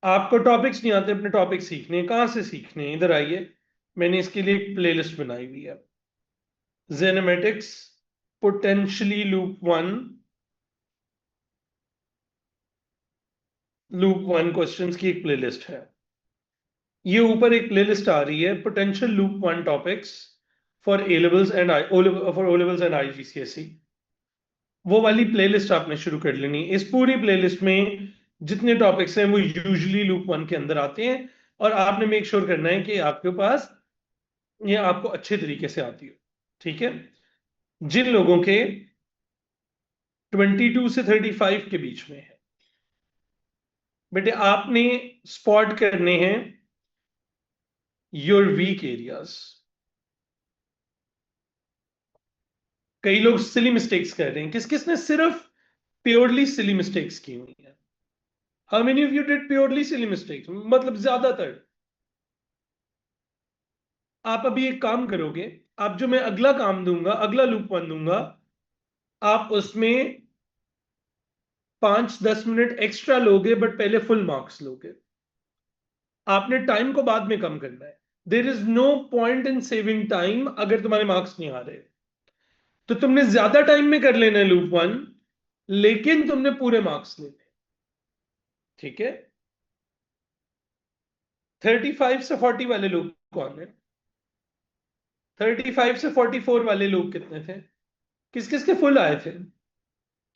आपको टॉपिक्स नहीं आते अपने टॉपिक सीखने, कहाँ से सीखने? इधर आइए, मैंने इसके लिए एक प्लेलिस्ट बनाई हुई है। जेनेमेटिक्स पोटेंशियली लूप वन क्वेश्चंस की एक प्लेलिस्ट है। ये ऊपर एक प्लेलिस्ट आ रही है, potential loop one topics for A levels and for O levels and IGCSE। वो वाली प्लेलिस्ट आपने शुरू कर लेनी। इस पूरी प्लेलिस्ट में जितने टॉपिक्स हैं वो यूजुअली लूप वन के अंदर आते हैं, और आपने मेक श्योर करना है कि आपके पास ये आपको अच्छे तरीके से आती हो। ठीक है? जिन लोगों के 22 से 35 के बीच में है, बेटे आपने स्पॉट करने हैं योर वीक एरियाज। कई लोग सिली मिस्टेक्स कर रहे हैं। किस किसने सिर्फ प्योरली सिली मिस्टेक्स की हुई है? How many of you did purely silly mistakes? मतलब ज्यादातर। आप अभी एक काम करोगे, आप जो मैं अगला काम दूंगा, अगला लूप वन दूंगा, आप उसमें 5-10 मिनट एक्स्ट्रा लोगे, बट पहले फुल मार्क्स लोगे। आपने टाइम को बाद में कम करना है। There is no point in saving time अगर तुम्हारे मार्क्स नहीं आ रहे। तो तुमने ज्यादा टाइम में कर लेना है लूप वन, लेकिन तुमने पूरे मार्क्स लेने। ठीक है? 35 से 40 वाले लोग कौन है? 35 से 44 वाले लोग कितने थे? किस किस के फुल आए थे?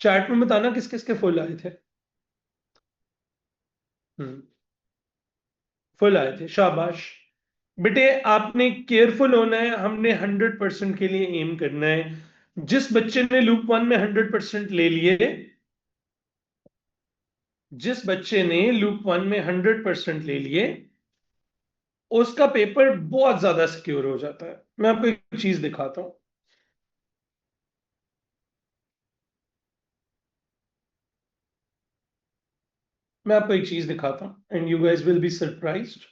चैट में बताना किस किस के फुल आए थे। हम्म, फुल आए थे, शाबाश। बेटे आपने केयरफुल होना है, हमने 100% के लिए एम करना है। जिस बच्चे ने लूप वन में 100% ले लिए, जिस बच्चे ने लूप वन में 100% ले लिए, उसका पेपर बहुत ज्यादा सिक्योर हो जाता है। मैं आपको एक चीज दिखाता हूं। मैं आपको एक चीज दिखाता हूं and you guys will be surprised.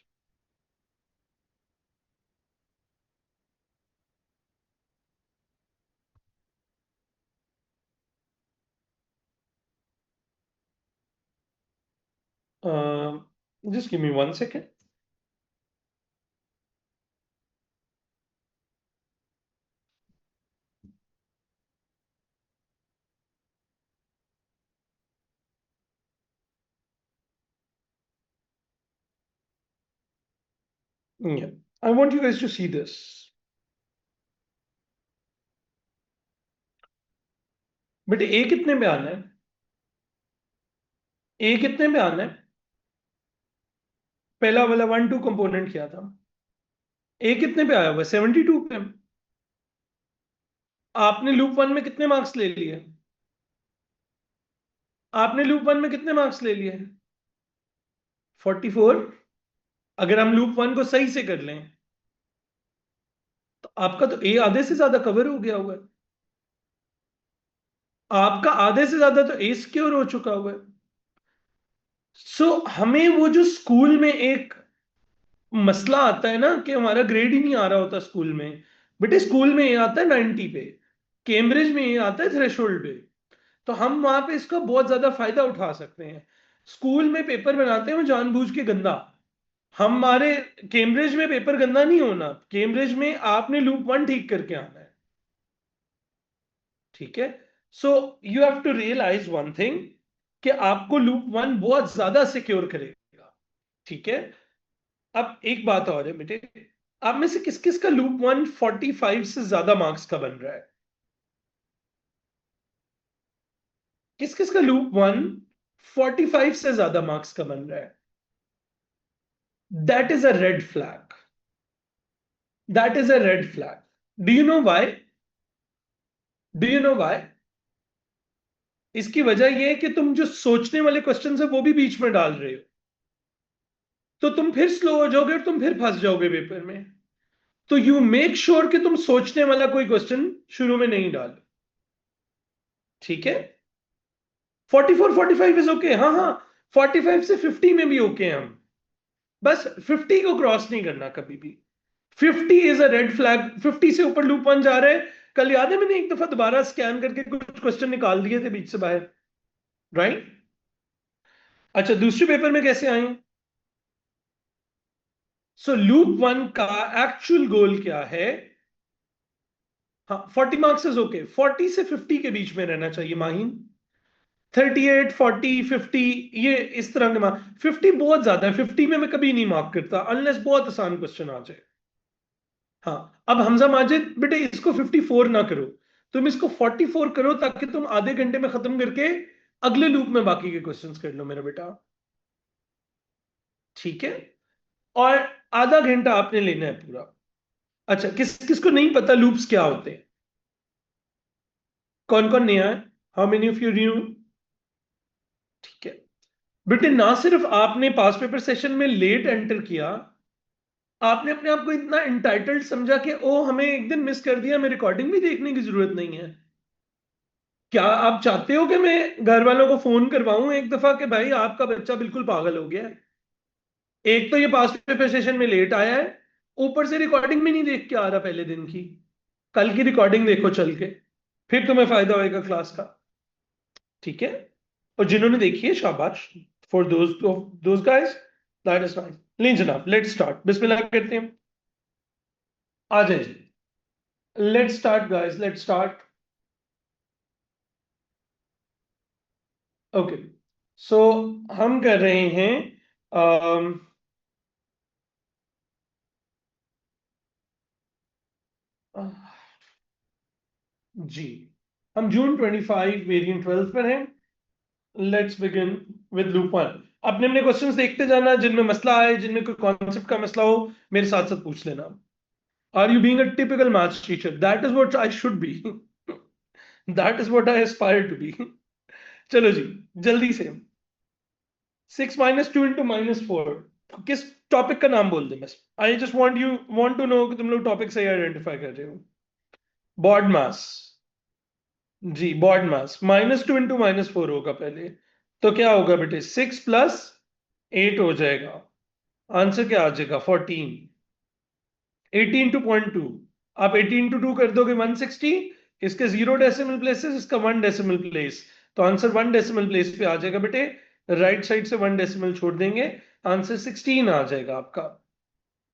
Just give me 1 second. Yeah, I want you guys to see this. बेटे ए कितने पे आना है? ए कितने पे आना है? पहला वाला 1-2 कंपोनेंट क्या था? ए कितने पे आया हुआ? 72 पे। आपने लूप वन में कितने मार्क्स ले लिए? आपने लूप वन में कितने मार्क्स ले लिए? 44। अगर हम लूप वन को सही से कर लें, तो आपका तो ए आधे से ज्यादा कवर हो गया हुआ है। आपका आधे से ज्यादा तो ए सिक्योर हो चुका हुआ है। हमें वो जो स्कूल में एक मसला आता है ना कि हमारा ग्रेड ही नहीं आ रहा होता स्कूल में। बेटे स्कूल में ये आता है 90 पे, कैम्ब्रिज में ये आता है थ्रेशोल्ड पे। तो हम वहां पे इसका बहुत ज्यादा फायदा उठा सकते हैं। स्कूल में पेपर बनाते हैं वो जानबूझ के गंदा। हमारे कैम्ब्रिज में पेपर गंदा नहीं होना, कैम्ब्रिज में आपने लूप वन ठीक करके आना है। ठीक है? So you have to realise one thing, कि आपको लूप वन बहुत ज्यादा सिक्योर करेगा। ठीक है? अब एक बात और है बेटे, आप में से किस किस का लूप वन 45 से ज्यादा मार्क्स का बन रहा है? किस किस का लूप वन 45 से ज्यादा मार्क्स का बन रहा है? That is a red flag. That is a red flag. Do you know why? Do you know why? इसकी वजह यह है कि तुम जो सोचने वाले क्वेश्चन है वो भी बीच में डाल रहे हो। तो तुम फिर स्लो हो जाओगे और तुम फिर फंस जाओगे पेपर में। तो यू मेक श्योर कि तुम सोचने वाला कोई क्वेश्चन शुरू में नहीं डालो। ठीक है? 44-45 इज ओके। हाँ हाँ, 45 से 50 में भी ओके हैं हम। बस 50 को क्रॉस नहीं करना कभी भी। 50 इज अ रेड फ्लैग। 50 से ऊपर लूप वन जा रहे हैं। कल याद है मैंने एक दफा दोबारा स्कैन करके कुछ क्वेश्चन निकाल दिए थे बीच से बाहर। राइट? अच्छा, दूसरे पेपर में कैसे आए? सो लूप 1 का एक्चुअल गोल क्या है? हाँ, 40 मार्क्स इज ओके, 40 से 50 के बीच में रहना चाहिए माहिन। 38, 40, 50, ये इस तरह के मार्क। 50 बहुत ज्यादा है, 50 में मैं कभी नहीं मार्क करता अनलेस बहुत आसान क्वेश्चन आ जाए। हाँ, अब हमजा माजिद बेटे इसको 54 ना करो, तुम इसको 44 करो ताकि तुम आधे घंटे में खत्म करके अगले लूप में बाकी के क्वेश्चंस कर लो मेरा बेटा। ठीक है, और आधा घंटा आपने लेना है पूरा। अच्छा, किस किसको नहीं पता लूप्स क्या होते हैं? कौन कौन नया है? How many of you new? ठीक है बेटे, ना सिर्फ आपने पास पेपर सेशन में लेट एंटर किया, आपने अपने आप को इतना इंटाइटल्ड समझा कि ओ हमें एक दिन मिस कर दिया, हमें रिकॉर्डिंग भी देखने की जरूरत नहीं है। क्या आप चाहते हो कि मैं घर वालों को फोन करवाऊं एक दफा कि भाई आपका बच्चा बिल्कुल पागल हो गया है? एक तो ये पास पेपर सेशन में लेट आया है, ऊपर से रिकॉर्डिंग भी नहीं देख के आ रहा पहले दिन की। कल की रिकॉर्डिंग देखो चल के, फिर तुम्हें फायदा होएगा क्लास का। ठीक है, और जिन्होंने देखी है शाबाश, for those guys, that is nice. लीजिए जनाब, लेट्स स्टार्ट, बिस्मिल्लाह करते हैं। आ जाए जी, let's start guys, let's start. Okay, so हम कर रहे हैं अम, जी, हम जून 25 वेरिएंट 12 पर हैं। Let's begin with loop one. अपने अपने क्वेश्चंस देखते जाना, जिनमें मसला आए, जिनमें कोई कॉन्सेप्ट का मसला हो, मेरे साथ साथ पूछ लेना। Are you being a typical maths teacher? That is what I should be. That is what I aspire to be. चलो जी, जल्दी से। 6 - 2 इंटू -4, किस टॉपिक का नाम बोल दे बस। I just want to know कि तुम लोग टॉपिक सही आइडेंटिफाई कर रहे हो। BODMAS. जी, बॉड मास। -2 इंटू -4 होगा पहले, तो क्या होगा बेटे? 6 + 8 हो जाएगा। आंसर क्या आ जाएगा? 14। 80 इंटू 0.2, आप 80 इंटू 2 कर दोगे 160। इसके 0 डेसिमल प्लेसेस, इसका 1 डेसिमल प्लेस, तो आंसर 1 डेसिमल प्लेस पे आ जाएगा बेटे। राइट साइड से 1 डेसिमल छोड़ देंगे, आंसर 16 आ जाएगा आपका।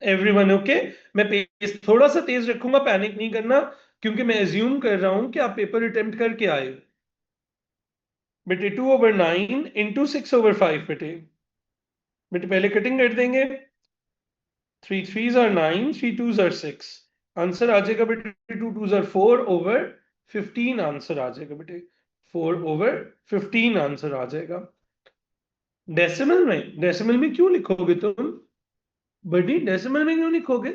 Everyone okay? मैं पेस थोड़ा सा तेज रखूंगा, पैनिक नहीं करना, क्योंकि मैं एज्यूम कर रहा हूं कि आप पेपर अटेम्प्ट करके आए हो। बेटे 2/9 इंटू 6/5 बेटे। बेटे पहले कटिंग कर देंगे। 3 3s are 9, 3 2s are 6। Answer आ जाएगा बेटे 2 2s are 4/15। आंसर आ जाएगा बेटे 4/15। आंसर आ जाएगा। डेसिमल में क्यों लिखोगे तुम? बड़ी डेसिमल में क्यों लिखोगे?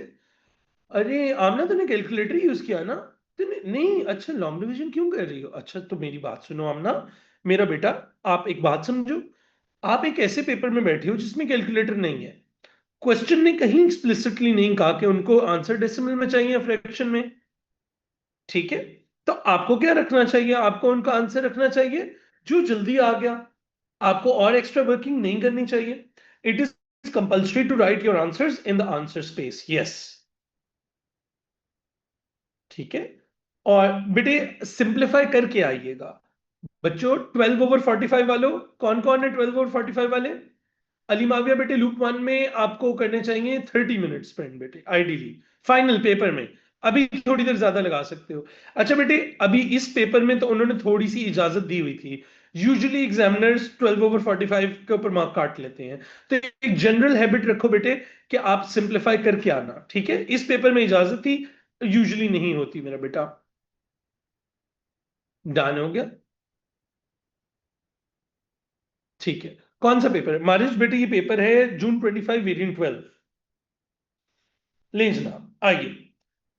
अरे आमना, तूने कैलकुलेटर यूज किया ना? तूने नहीं, अच्छा लॉन्ग डिवीजन क्यों कर रही हो? अच्छा तो मेरी बात सुनो आमना, मेरा बेटा, आप एक बात समझो। आप एक ऐसे पेपर में बैठे हो जिसमें कैलकुलेटर नहीं है। क्वेश्चन ने कहीं एक्सप्लिसिटली नहीं कहा कि उनको आंसर डेसिमल में चाहिए या फ्रैक्शन में। ठीक है, तो आपको क्या रखना चाहिए? आपको उनका आंसर रखना चाहिए जो जल्दी आ गया। आपको और एक्स्ट्रा वर्किंग नहीं करनी चाहिए। It is compulsory to write your answers in the answer space. Yes, ठीक है। और बेटे सिंप्लीफाई करके आइएगा। बच्चों 12/45 वालों, कौन कौन है 12/45 वाले? अली माविया बेटे, लूप वन में आपको करने चाहिए 30 मिनट स्पेंड बेटे, आइडियली फाइनल पेपर में। अभी थोड़ी देर ज्यादा लगा सकते हो। अच्छा बेटे, अभी इस पेपर में तो उन्होंने थोड़ी सी इजाजत दी हुई थी। यूजुअली एग्जामिनर्स 12/45 के ऊपर मार्क काट लेते हैं, तो एक जनरल हैबिट रखो बेटे कि आप सिंप्लीफाई करके आना। ठीक है, इस पेपर में इजाजत थी, यूजुअली नहीं होती मेरा बेटा। डन हो गया? ठीक है। कौन सा पेपर है मारिश बेटे? ये पेपर है जून 25 वेरिएंट 12। ले जनाब, आइए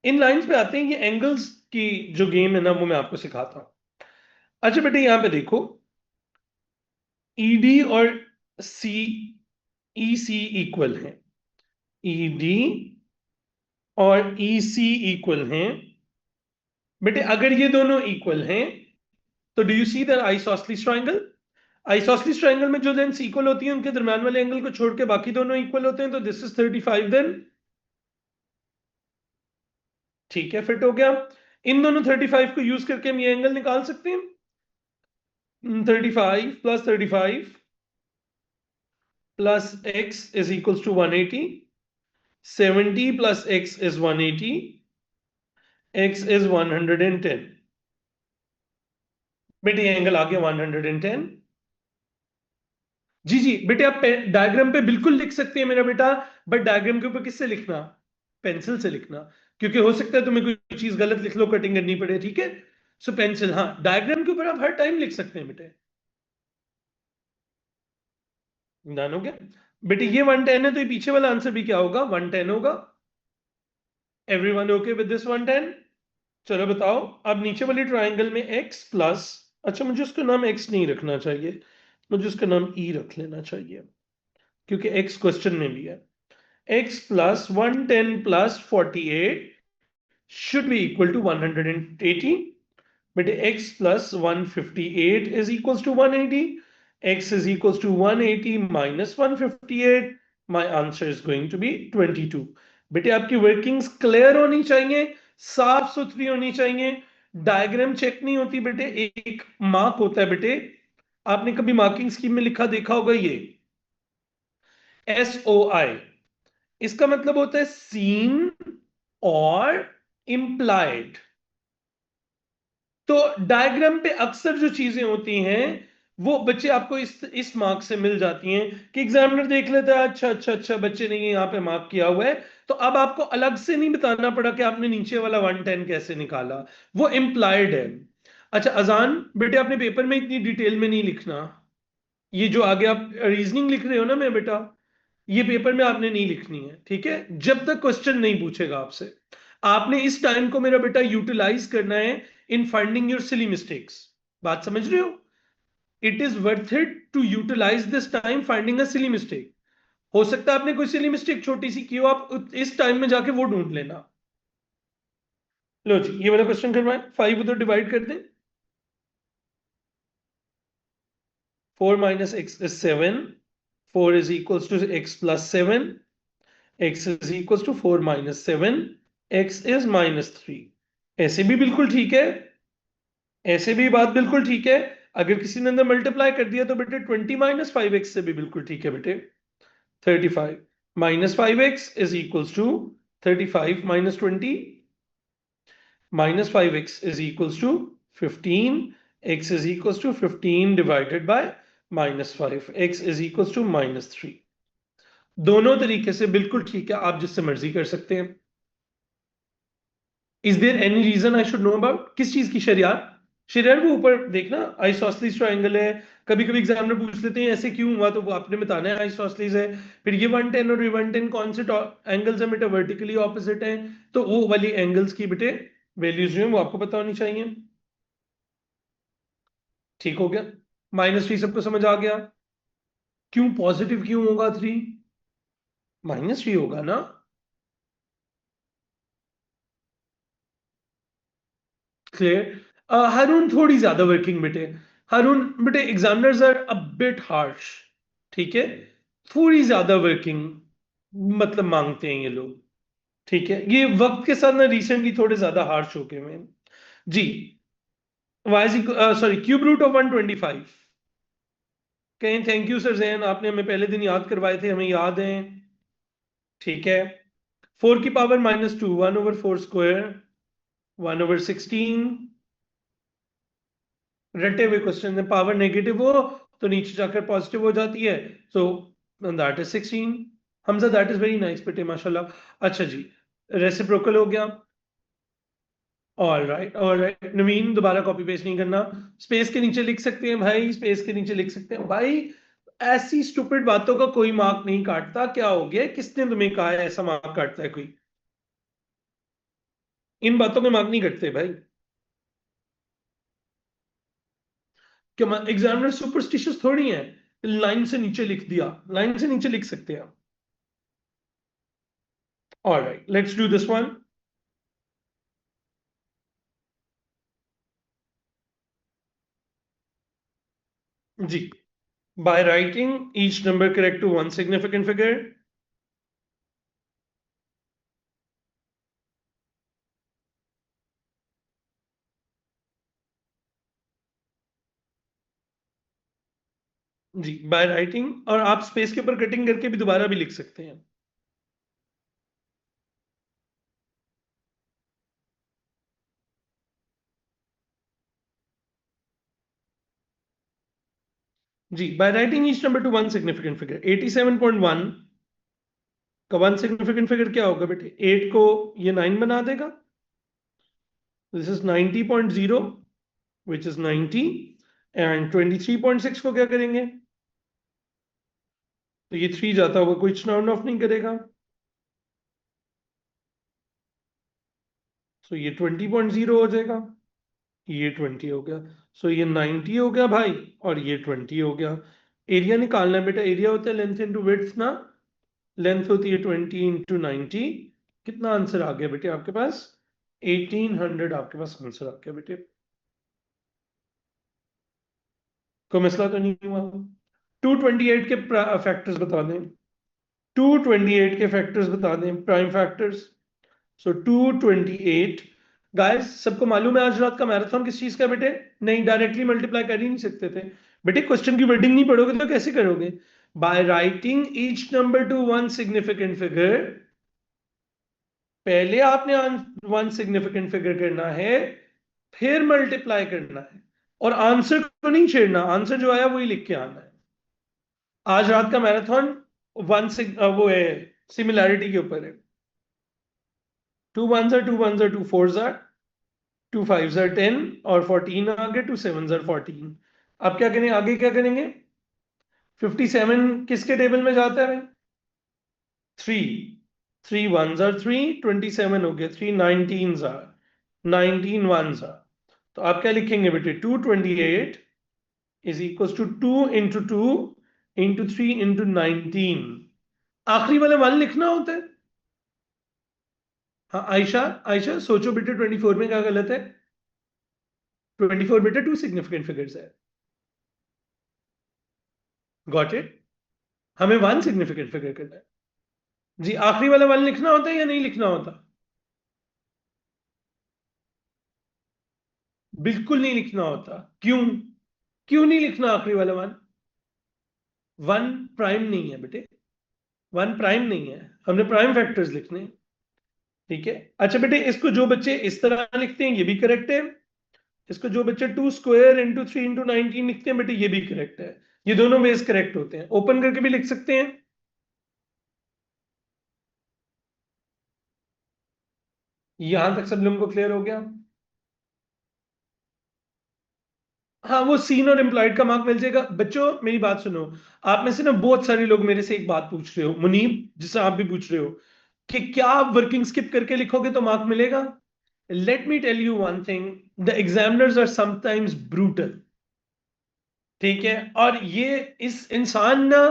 इन लाइंस पे आते हैं। ये एंगल्स की जो गेम है ना, वो मैं आपको सिखाता हूं। अच्छा बेटे, यहां पे देखो, ईडी और सी, ई सी इक्वल है। ईडी और ई सी इक्वल हैं। बेटे अगर ये दोनों इक्वल हैं, तो do you see the isosceles triangle? Isosceles triangle में जो लेंस इक्वल होती है, उनके दरम्यान वाले एंगल को छोड़ के बाकी दोनों इक्वल होते हैं, तो दिस इज 35 देन। ठीक है, फिट हो गया। इन दोनों 35 को यूज करके हम ये एंगल निकाल सकते हैं। 35 + 35 + x = 180। 70 plus x is 180, x is 110. बेटे ये एंगल आ गया 110। जी जी बेटे, आप डायग्राम पे बिल्कुल लिख सकते हैं मेरा बेटा, बट डायग्राम के ऊपर किससे लिखना? पेंसिल से लिखना, क्योंकि हो सकता है तुम्हें कोई चीज गलत लिख लो, कटिंग करनी पड़े, ठीक है? सो पेंसिल, हाँ, डायग्राम के ऊपर आप हर टाइम लिख सकते हैं बेटे। डन हो गया बेटे? ये 110 है, तो ये पीछे वाला आंसर भी क्या होगा? 110 होगा। Everyone okay with this 110? चलो बताओ। अब नीचे वाली ट्राइंगल में x प्लस, अच्छा मुझे उसका नाम x नहीं रखना चाहिए, मुझे उसका नाम e रख लेना चाहिए, क्योंकि x क्वेश्चन में भी है। x plus 110 plus 48 should be equal to 180. But x plus 158 is equals to 180. X is equals to 180 minus 158. My answer is going to be 22. बेटे आपकी वर्किंग्स क्लियर होनी चाहिए, साफ सुथरी होनी चाहिए। डायग्राम चेक नहीं होती बेटे, एक मार्क होता है बेटे। आपने कभी मार्किंग स्कीम में लिखा देखा होगा ये SOI, इसका मतलब होता है सीन और इम्प्लाइड। तो डायग्राम पे अक्सर जो चीजें होती हैं वो बच्चे आपको इस मार्क से मिल जाती हैं कि एग्जामिनर देख लेता है, अच्छा अच्छा अच्छा बच्चे ने यहाँ पे मार्क किया हुआ है, तो अब आपको अलग से नहीं बताना पड़ा कि आपने नीचे वाला 110 कैसे निकाला, वो इम्प्लाइड है। अच्छा अजान बेटे, आपने पेपर में इतनी डिटेल में नहीं लिखना। ये जो आगे आप रीजनिंग लिख रहे हो ना मैं बेटा, ये पेपर में आपने नहीं लिखनी है, ठीक है? जब तक क्वेश्चन नहीं पूछेगा आपसे, आपने इस टाइम को मेरा बेटा यूटिलाइज करना है in finding your silly mistakes. बात समझ रहे हो? It is worth it to utilise this time finding a silly mistake. हो सकता है आपने कोई सिली मिस्टेक छोटी सी की हो, आप इस टाइम में जाके वो ढूंढ लेना। लो जी, ये वाला क्वेश्चन करवाएं, 5 उधर डिवाइड कर दें। 4 minus x is 7, 4 is equals to x plus 7, x is equals to 4 minus 7, x is minus 3। ऐसे भी बिल्कुल ठीक है, ऐसे भी बात बिल्कुल ठीक है। अगर किसी ने अंदर मल्टीप्लाई कर दिया तो बेटे 20 माइनस 5x से भी बिल्कुल ठीक है बेटे। 35 minus 5x is equals to 35 minus 20, minus 5x is equals to 15, x is equals to 15 divided by minus 5, x is equals to minus 3। दोनों तरीके से बिल्कुल ठीक है, आप जिससे मर्जी कर सकते हैं। Is there any reason I should know about? किस चीज की शरियार? शरियार वो ऊपर देखना, आइसोसेलेस ट्रायंगल है। कभी कभी एग्जामिनर पूछ लेते हैं ऐसे क्यों हुआ, तो वो आपने बताना है आइसोसेलेस है। फिर ये 110 और ये 110 कौन से एंगल्स है बेटा? वर्टिकली ऑपोजिट है, तो वो वाली एंगल्स की बेटे वैल्यूज जो है वो आपको पता होनी चाहिए। ठीक हो गया? माइनस 3 सबको समझ आ गया? क्यों पॉजिटिव क्यों होगा 3? माइनस 3 होगा ना? क्लियर? हारून थोड़ी ज्यादा वर्किंग बेटे। हारून बेटे, examiners are a bit harsh, ठीक है? थोड़ी ज्यादा वर्किंग मतलब मांगते हैं ये लोग, ठीक है? ये वक्त के साथ ना रिसेंटली थोड़े ज्यादा हार्श हो गए हैं जी। Why sorry, cube root of 125। कहें थैंक यू सर जैन, आपने हमें पहले दिन याद करवाए थे, हमें याद है, ठीक है? 4 की पावर माइनस 2, 1/4 स्क्वायर, 1/16। रटे हुए क्वेश्चन में पावर नेगेटिव हो तो नीचे जाकर पॉजिटिव हो जाती है, so that is 16। Hamza that is very nice बेटे, माशाल्लाह। अच्छा जी, रेसिप्रोकल हो गया। ऑल राइट नवीन, दोबारा कॉपी पेस्ट नहीं करना। स्पेस के नीचे लिख सकते हैं भाई, स्पेस के नीचे लिख सकते हैं भाई। ऐसी स्टूपिड बातों का कोई मार्क नहीं काटता, क्या हो गया? किसने तुम्हें कहा है ऐसा मार्क काटता है कोई? इन बातों में मार्क नहीं कटते भाई। क्या एग्जामिनर सुपरस्टिशियस थोड़ी है? लाइन से नीचे लिख दिया, लाइन से नीचे लिख सकते हैं। All right, let's do this one. Ji, by writing each number correct to one significant figure. Ji, by writing, और आप स्पेस के ऊपर कटिंग करके भी दोबारा भी लिख सकते हैं। जी, by writing each number to one significant figure. 87.1 का वन सिग्निफिकेंट फिगर क्या होगा बेटे? 8 को ये 9 बना देगा। This is 90.0 which is 90, and 23.6 को क्या करेंगे? तो ये 3 जाता होगा, कुछ राउंड ऑफ नहीं करेगा, सो ये 20.0 हो जाएगा, ये 20 हो गया। सो ये 90 हो गया भाई, और ये 20 हो गया। एरिया निकालना है बेटा, एरिया होता है लेंथ इंटू विड्थ ना, लेंथ होती है 20 इंटू 90। कितना आंसर आ गया बेटे आपके पास? 1800 आपके पास आंसर आ गया बेटे। कोई मसला तो नहीं हुआ? 228 के फैक्टर्स बता दें, 228 के फैक्टर्स बता दें, प्राइम फैक्टर्स। सो 228 गाइस, सबको मालूम है आज रात का मैराथन किस चीज का है बेटे? नहीं, डायरेक्टली मल्टीप्लाई कर ही नहीं सकते थे बेटे, क्वेश्चन की वर्डिंग नहीं पढ़ोगे तो कैसे करोगे? Bye writing each number to one significant figure, पहले आपने वन सिग्निफिकेंट फिगर करना है, फिर मल्टीप्लाई करना है, और आंसर को नहीं छेड़ना, आंसर जो आया वही लिख के आना है। आज रात का मैराथन वो है, सिमिलैरिटी के ऊपर है। 2 1 2 1 2 4 2 5 10 और 14 आ गए, 2 7 14। अब क्या करेंगे, आगे क्या करेंगे? 57 किसके टेबल में जाता है भाई? 3, 3 1 3, 27 हो गया, 3 19 तो आप क्या लिखेंगे बेटे? 228 is equal to 2 into 2 into 3 into 19। आखिरी वाले 1 लिखना होता है। हाँ आयशा, आयशा सोचो बेटे, 24 में क्या गलत है? 24 बेटे टू सिग्निफिकेंट फिगर्स है। Got it? हमें वन सिग्निफिकेंट फिगर करना है। जी, आखिरी वाला 1 लिखना होता है या नहीं लिखना होता? बिल्कुल नहीं लिखना होता। क्यों? क्यों नहीं लिखना आखिरी वाला 1? 1 प्राइम नहीं है बेटे, 1 प्राइम नहीं है, हमने प्राइम फैक्टर्स लिखने हैं। ठीक है, अच्छा बेटे, इसको जो बच्चे इस तरह लिखते हैं ये भी करेक्ट है। इसको जो बच्चे 2 स्क्वायर इंटू 3 इंटू 19 लिखते हैं बेटे, ये भी करेक्ट है। ये दोनों वेज करेक्ट होते हैं, ओपन करके भी लिख सकते हैं। यहां तक सब लोगों को क्लियर हो गया? हाँ, वो सीन और एम्प्लॉयड का मार्क मिल जाएगा। बच्चों मेरी बात सुनो, आप में से ना बहुत सारे लोग मेरे से एक बात पूछ रहे हो, मुनीब जिससे आप भी पूछ रहे हो, कि क्या आप वर्किंग स्किप करके लिखोगे तो मार्क मिलेगा? Let me tell you one thing, the examiners are sometimes brutal. ठीक है, और ये इस इंसान ना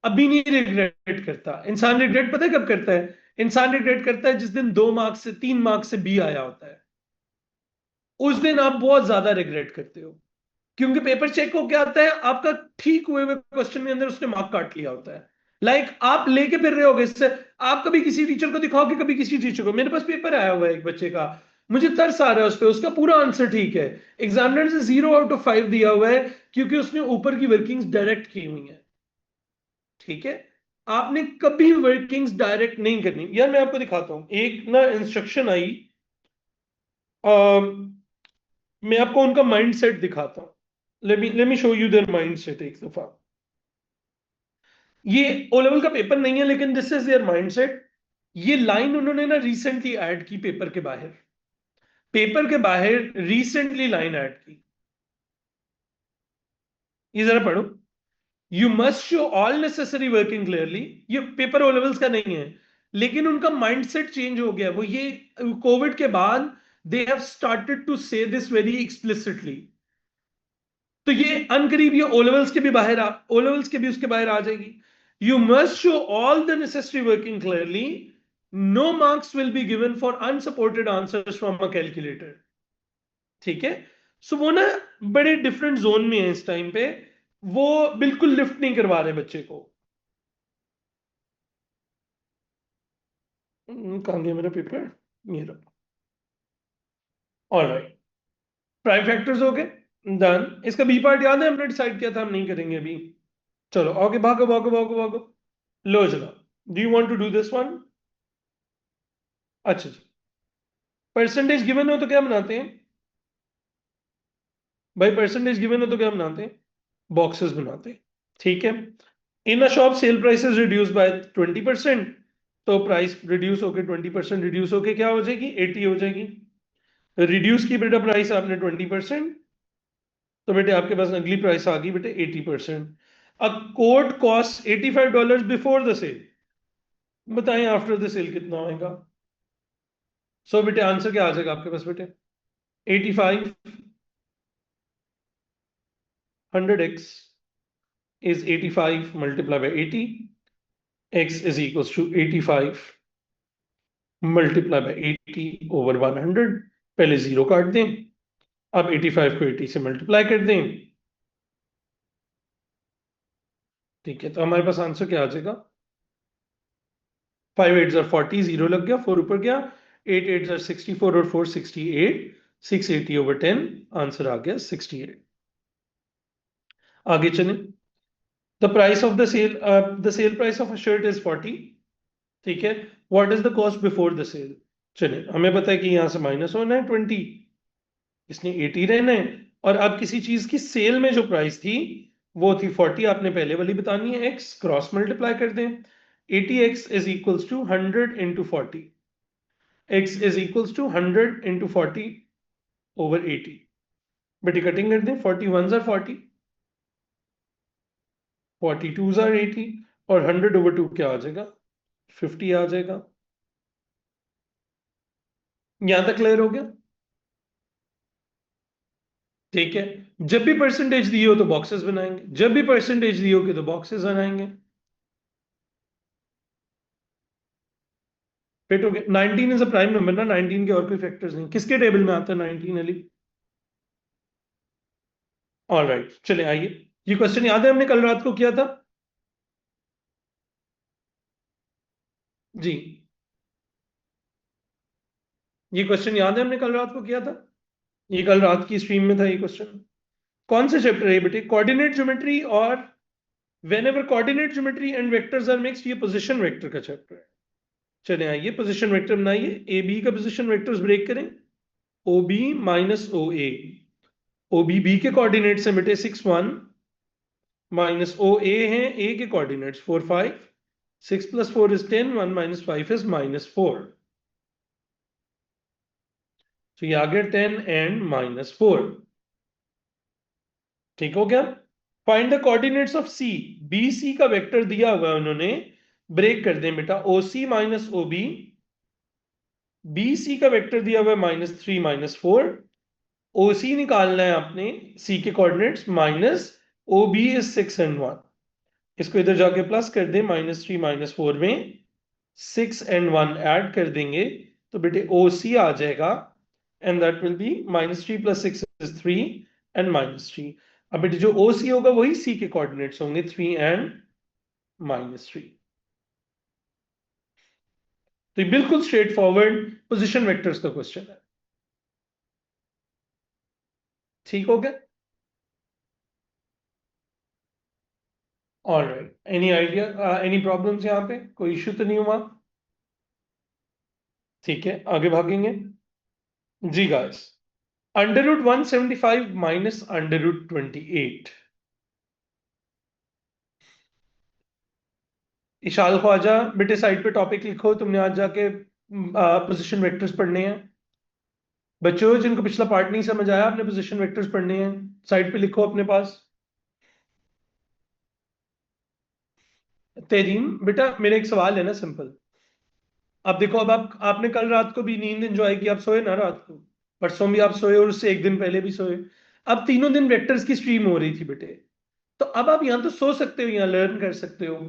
अभी नहीं रिग्रेट करता। इंसान रिग्रेट पता है कब करता है? इंसान रिग्रेट करता है जिस दिन 2 मार्क्स से 3 मार्क्स से बी आया होता है, उस दिन आप बहुत ज्यादा रिग्रेट करते हो। क्योंकि पेपर चेक को क्या आता है, आपका ठीक हुए हुए क्वेश्चन के अंदर उसने मार्क काट लिया होता है। आप लेके फिर रहे होगे इससे। आप कभी किसी टीचर को दिखाओगे, कभी किसी टीचर को, मेरे पास पेपर आया हुआ है एक बच्चे का, मुझे तरस आ रहा है उस पर, उसका पूरा आंसर ठीक है, एग्जामिनर से 0 आउट ऑफ 5 दिया हुआ है, क्योंकि उसने ऊपर की वर्किंग्स डायरेक्ट की हुई है। ठीक है, आपने कभी वर्किंग्स डायरेक्ट नहीं करनी। यार मैं आपको दिखाता हूं, एक ना इंस्ट्रक्शन आई, मैं आपको उनका माइंड सेट दिखाता हूं। Let me show you their mind set एक दफा। ये ओ लेवल का पेपर नहीं है, लेकिन this is their mind set. ये लाइन उन्होंने ना रिसेंटली ऐड की पेपर के बाहर, पेपर के बाहर रिसेंटली लाइन ऐड की। ये जरा पढ़ो। You must show all necessary working clearly. ये पेपर ओ लेवल्स का नहीं है, लेकिन उनका माइंडसेट चेंज हो गया। वो ये कोविड के बाद दे हैव स्टार्टेड टू से दिस वेरी एक्सप्लिसिटली। तो ये अनकरीब ये ओ लेवल्स के भी बाहर ओ लेवल्स के भी उसके बाहर आ जाएगी। You must show all the necessary working clearly, no marks will be given for unsupported answers from a calculator. ठीक है, सो वो ना बड़े डिफरेंट जोन में है इस टाइम पे, वो बिल्कुल लिफ्ट नहीं करवा रहे बच्चे को। कहाँ गया मेरा पेपर? ये रहा। ऑलराइट, प्राइम फैक्टर्स हो गए, डन। इसका बी पार्ट याद है, हमने डिसाइड किया था हम नहीं करेंगे अभी। चलो आगे भागो भागो भागो भागो। लो चलो, do you want to do this one? अच्छा जी, परसेंटेज गिवन हो तो क्या बनाते हैं भाई? परसेंटेज गिवन हो तो क्या बनाते हैं? बॉक्सेस बनाते हैं। ठीक है, in a shop sale prices reduce by 20%, तो प्राइस रिड्यूस होके 20% रिड्यूस होके क्या हो जाएगी, 80 हो जाएगी। रिड्यूस की बेटा प्राइस आपने 20%, तो बेटे आपके पास अगली प्राइस आ गई बेटे 80%। A coat cost $85 before the sale, बताएं आफ्टर द सेल कितना होएगा। सो बेटे आंसर क्या आ जाएगा आपके पास बेटे, 85, 100x is 85 multiplied by 80, x is equals to 85 multiplied by 80 over 100। पहले जीरो काट दें, अब 85 को 80 से मल्टीप्लाई कर दें। ठीक है, तो हमारे पास आंसर क्या आ जाएगा, 5 8 40, जीरो लग गया, 4 ऊपर गया, 8 8 64 और 4 68, 680 over 10, आंसर आ गया 68। आगे चलें, the sale price of a shirt is 40। ठीक है, what is the cost before the sale. चलिए, हमें पता है कि यहां से माइनस होना है 20, इसने 80 रहना है, और अब किसी चीज की सेल में जो प्राइस थी वो थी 40, आपने पहले वाली बतानी है, एक्स क्रॉस मल्टीप्लाई कर दें। 80x is equals to 100 into 40, x is equals to 100 into 40 over 80। बेटी कटिंग कर दें, 41 जार 40, 42 जार 80, और 100 ओवर 2 क्या आ जाएगा, 50 आ जाएगा। यहां तक क्लियर हो गया। ठीक है, जब भी परसेंटेज दी हो तो बॉक्सेस बनाएंगे, जब भी परसेंटेज दी हो कि तो बॉक्सेस बनाएंगे। फिट हो गया। 19 इज अ प्राइम नंबर ना, 19 के और कोई फैक्टर्स नहीं, किसके टेबल में आता है 19 अली। ऑल राइट, चले आइए, ये क्वेश्चन याद है हमने कल रात को किया था। जी, ये क्वेश्चन याद है हमने कल रात को किया था, ये कल रात की स्ट्रीम में था ये क्वेश्चन। कौन से चैप्टर है ये बेटे, कोऑर्डिनेट ज्योमेट्री, और whenever coordinate geometry and vectors are mixed, ये पोजीशन वेक्टर का चैप्टर है। चले आइए, पोजीशन वेक्टर बनाइए, ए बी का पोजीशन वेक्टर्स ब्रेक करें, O B minus O A. O B B के कोऑर्डिनेट्स है बेटे 6 1, माइनस ओ ए है ए के coordinates 4 5, 6 plus 4 is 10, 1 minus 5 is -4, तो ये आ गया 10 एंड -4। ठीक हो गया। Find the coordinates of C, B C का वेक्टर दिया हुआ है उन्होंने, ब्रेक कर दें बेटा, O C minus O B, B C का वेक्टर दिया हुआ है -3 -4, ओ सी निकालना है आपने, सी के coordinates minus O B is 6 and 1, इसको इधर जाके प्लस कर दें, -3 -4 में 6 एंड 1 ऐड कर देंगे, तो बेटे ओ सी आ जाएगा, and that will be -3 + 6 is 3 and -3। अब बेटे जो ओ सी होगा वही सी के कोऑर्डिनेट्स होंगे, 3 एंड -3। तो ये बिल्कुल स्ट्रेट फॉरवर्ड पोजिशन वेक्टर्स का क्वेश्चन है। ठीक हो गया। All right, any idea, any problems यहाँ पे, कोई इश्यू तो नहीं हुआ। ठीक है, आगे भागेंगे। जी गाइस, √175 माइनस √28। इशाल ख्वाजा, बेटे साइड पे टॉपिक लिखो, तुमने आज जाके पोजीशन वेक्टर्स पढ़ने हैं। बच्चों जिनको पिछला पार्ट नहीं समझ आया, आपने पोजीशन वेक्टर्स पढ़ने हैं, साइड पे लिखो अपने पास। तेरीन बेटा, मेरा एक सवाल है ना, सिंपल। अब देखो, अब आपने कल रात को भी नींद एंजॉय की, आप सोए ना रात को, परसों भी आप सोए और उससे एक दिन पहले भी सोए। अब तीनों दिन वेक्टर्स की स्ट्रीम हो रही थी बेटे, तो अब आप यहाँ तो सो सकते हो, यहाँ लर्न कर सकते हो।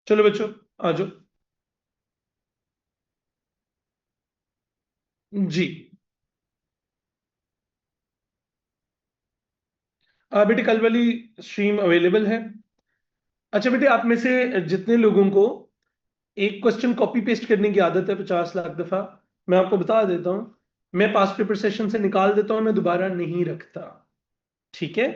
चलो बच्चों, आ जाओ। जी। बेटे कल वाली स्ट्रीम अवेलेबल है। अच्छा बेटे, आप में से जितने लोगों को एक क्वेश्चन कॉपी पेस्ट करने की आदत है 50 लाख दफा, मैं आपको बता देता हूं, मैं पास पेपर सेशन से निकाल देता हूं, मैं दोबारा नहीं रखता। ठीक है?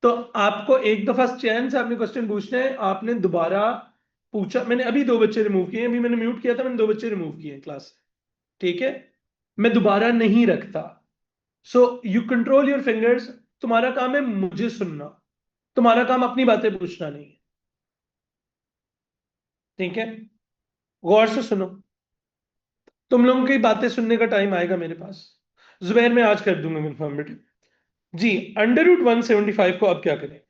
तो आपको एक दफा चैन से आपने क्वेश्चन पूछना है, आपने दोबारा पूछा। मैंने अभी 2 बच्चे रिमूव किए, अभी मैंने म्यूट किया था, मैंने 2 बच्चे रिमूव किए क्लास से। ठीक है? मैं दोबारा नहीं रखता। So you control your fingers. तुम्हारा काम है मुझे सुनना, तुम्हारा काम अपनी बातें पूछना नहीं है। ठीक है? गौर से सुनो। तुम लोगों की बातें सुनने का टाइम आएगा मेरे पास। जुबैर मैं आज कर दूंगा कंफर्म बेटे। जी। अंडर रूट 175 को अब क्या करें?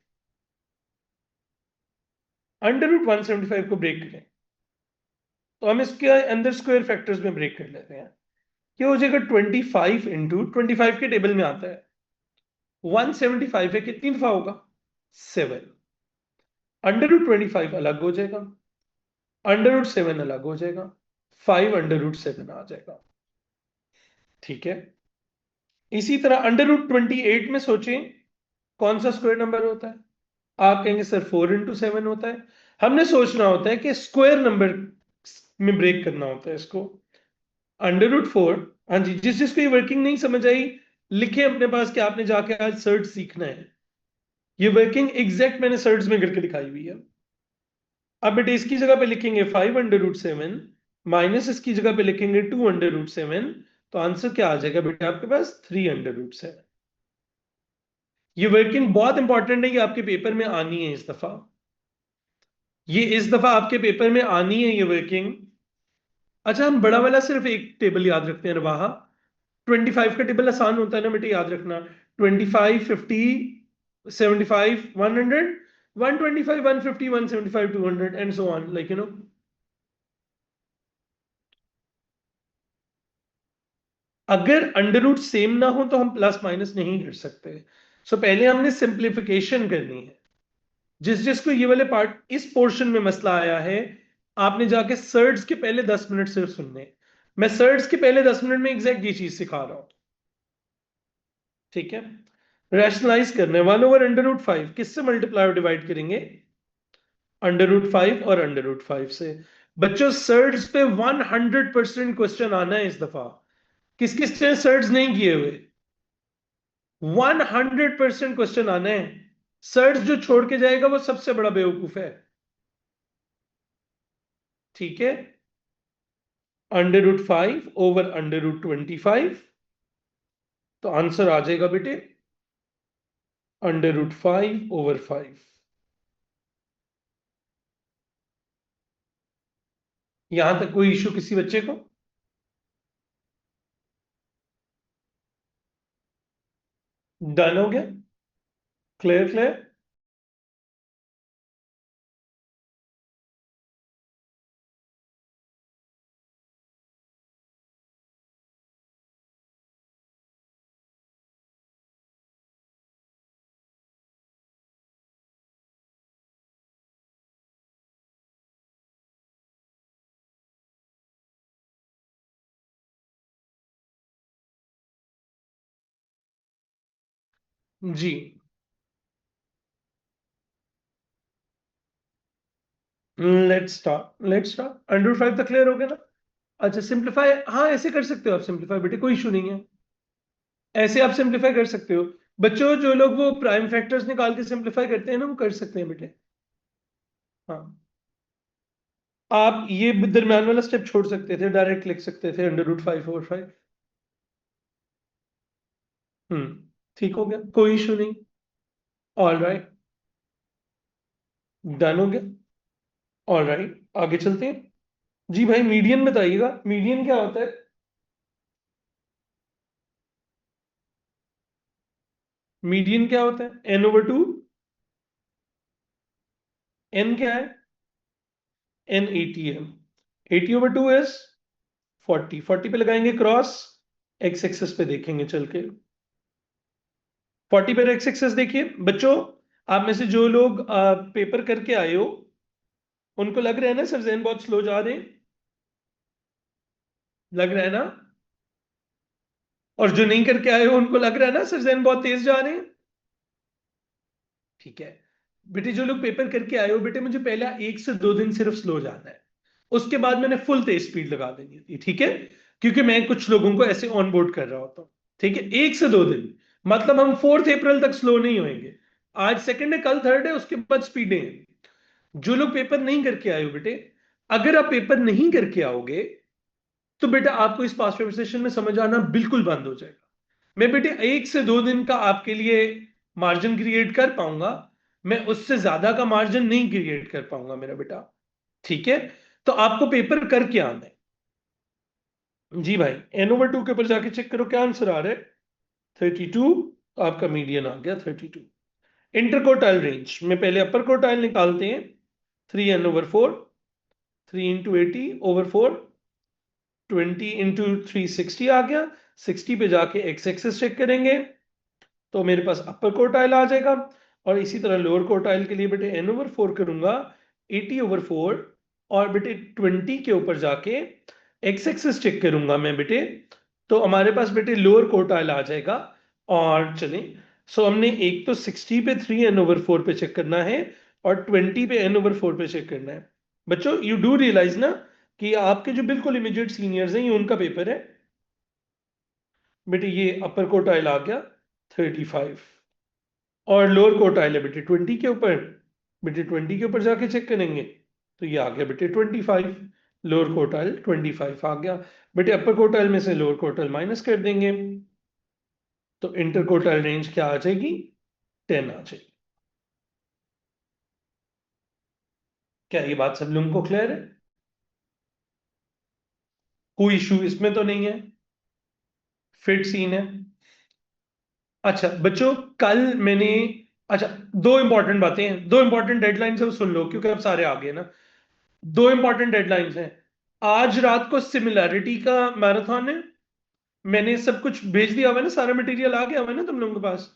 अंडर रूट 175 को ब्रेक करें। तो हम इसके अंदर स्क्वायर फैक्टर्स में ब्रेक कर लेते हैं। क्या हो जाएगा? 25 के टेबल में आता है 175 है, कितनी दफा होगा? 7। अंडर रूट 25 अलग हो जाएगा, अंडर रूट 7 अलग हो जाएगा, 5 अंडर रूट 7 आ जाएगा। ठीक है? इसी तरह अंडर रूट 28 में सोचें कौन सा स्क्वायर नंबर होता है। आप कहेंगे सर 4 into 7 होता है। हमने सोचना होता है कि स्क्वायर नंबर में ब्रेक करना होता है इसको। Under root 4। हाँ जी, जिस जिसको ये वर्किंग नहीं समझ आई, लिखे अपने पास कि आपने जाके आज सर्च सीखना है। ये वर्किंग एग्जैक्ट मैंने सर्च में करके दिखाई हुई है। अब बेटे इसकी जगह पे लिखेंगे 5 अंडर रूट 7, माइनस इसकी जगह पे लिखेंगे 2 अंडर रूट 7। तो आंसर क्या आ जाएगा बेटे आपके पास? 3 अंडर रूट 7। ये वर्किंग बहुत इंपॉर्टेंट है, ये आपके पेपर में आनी है इस दफा। ये इस दफा आपके पेपर में आनी है ये वर्किंग। अच्छा, हम बड़ा वाला सिर्फ एक टेबल याद रखते हैं रवाहा। 25 का टेबल आसान होता है ना बेटे, याद रखना। 25, 50, 75, 100, 125, 150, 175, 200 एंड सो ऑन, लाइक अगर अंडर रूट सेम ना हो तो हम प्लस माइनस नहीं कर सकते। सो पहले हमने सिंप्लीफिकेशन करनी है। जिस जिसको ये वाले पार्ट इस पोर्शन में मसला आया है, आपने जाके सर्ड्स के पहले 10 मिनट सिर्फ सुनने हैं। मैं सर्ड्स के पहले 10 मिनट में एग्जैक्ट ये चीज सिखा रहा हूं। ठीक है? रैशनलाइज करना है। 1/√5 किससे मल्टीप्लाई और डिवाइड करेंगे? अंडर रूट 5 और अंडर रूट 5 से। बच्चों सर्ड्स पे 100% क्वेश्चन आना है इस दफा। किस किस ने सर्ड्स नहीं किए हुए? 100% क्वेश्चन आना है। सर्ड्स जो छोड़ के जाएगा वो सबसे बड़ा बेवकूफ है। ठीक है? Under root 5 over under root 25। तो आंसर आ जाएगा बेटे अंडर रूट 5/5। यहां तक कोई इशू किसी बच्चे को? डन हो गया? Clear clear? जी। Let's start. अंडर रूट 5 तक क्लियर हो गया ना? अच्छा, सिंप्लीफाई, हाँ ऐसे कर सकते हो आप सिंप्लीफाई बेटे, कोई इशू नहीं है। ऐसे आप सिंप्लीफाई कर सकते हो। बच्चों जो लोग वो प्राइम फैक्टर्स निकाल के सिंप्लीफाई करते हैं ना, वो कर सकते हैं बेटे। हाँ, आप ये दरम्यान वाला स्टेप छोड़ सकते थे, डायरेक्ट लिख सकते थे अंडर रूट 5/5। ठीक हो गया, कोई इशू नहीं। All right. डन हो गया। ऑल राइट, आगे चलते हैं। जी भाई, मीडियन बताइएगा, मीडियन क्या होता है? मीडियन क्या होता है? n/2। n क्या है? n 80 है। 80/2 इज 40। 40 पे लगाएंगे क्रॉस, एक्स एक्सेस पे देखेंगे चल के। 40 पे एक्स एक्सेस देखिए बच्चों। आप में से जो लोग पेपर करके आए हो, उनको लग रहा है ना सर जैन बहुत स्लो जा रहे हैं, लग रहा है ना? और जो नहीं करके आए हो उनको लग रहा है ना सर जैन बहुत तेज जा रहे हैं। ठीक है बेटे, जो लोग पेपर करके आए हो बेटे, मुझे पहला 1 से 2 दिन सिर्फ स्लो जाना है, उसके बाद मैंने फुल तेज स्पीड लगा देनी होती है, ठीक है? क्योंकि मैं कुछ लोगों को ऐसे ऑन बोर्ड कर रहा होता हूँ। ठीक है, 1 से 2 दिन, मतलब हम 4 अप्रैल तक स्लो नहीं होंगे। आज सेकंड है, कल थर्ड है, उसके बाद स्पीडें हैं। जो लोग पेपर नहीं करके आए हो बेटे, अगर आप पेपर नहीं करके आओगे तो बेटा आपको इस पास पेपर सेशन में समझ आना बिल्कुल बंद हो जाएगा। मैं बेटे 1 से 2 दिन का आपके लिए मार्जिन क्रिएट कर पाऊंगा, मैं उससे ज्यादा का मार्जिन नहीं क्रिएट कर पाऊंगा मेरा बेटा। ठीक है, तो आपको पेपर करके आना है। जी भाई, N/2 के ऊपर जाके चेक करो क्या आंसर आ रहा है। 32, आपका मीडियन आ गया 32। इंटरकोटाइल रेंज में पहले अपर कोटाइल निकालते हैं। 3n/4, 3 × 80/4, 20 × 360 आ गया। 60 पे जाके एक्स एक्सेस चेक करेंगे तो मेरे पास अपर कोटाइल आ जाएगा। और इसी तरह लोअर कोटाइल के लिए बेटे N/4 करूंगा 80/4, और बेटे 20 के ऊपर जाके एक्स एक्सेस चेक करूंगा मैं बेटे, तो हमारे पास बेटे लोअर कोटाइल आ जाएगा। और चलें, सो हमने एक तो 60 पे 3n/4 पे चेक करना है, और 20 पे n/4 पे चेक करना है। बच्चों यू डू रियलाइज ना कि आपके जो बिल्कुल इमीडिएट सीनियर्स हैं ये उनका पेपर है। बेटे ये अपर कोटाइल आ गया 35, और लोअर कोटाइल है बेटे 20 के ऊपर। बेटे 20 के ऊपर जाके चेक करेंगे तो ये आ गया बेटे 25। लोअर कोटाइल 25 आ गया। बेटे अपर कोटाइल में से लोअर कोटाइल माइनस कर देंगे तो इंटर कोटाइल रेंज क्या आ जाएगी? 10 आ जाएगी। क्या ये बात सब लोगों को क्लियर है? कोई इशू इसमें तो नहीं है? फिट सीन है? अच्छा बच्चों, कल मैंने, अच्छा, दो इंपॉर्टेंट बातें हैं, दो इंपॉर्टेंट डेडलाइंस है वो सुन लो क्योंकि अब सारे आ गए ना। दो इंपॉर्टेंट डेडलाइंस हैं। आज रात को सिमिलैरिटी का मैराथन है। मैंने सब कुछ भेज दिया हुआ है ना, सारा मटेरियल आ गया हुआ है ना तुम लोगों के पास?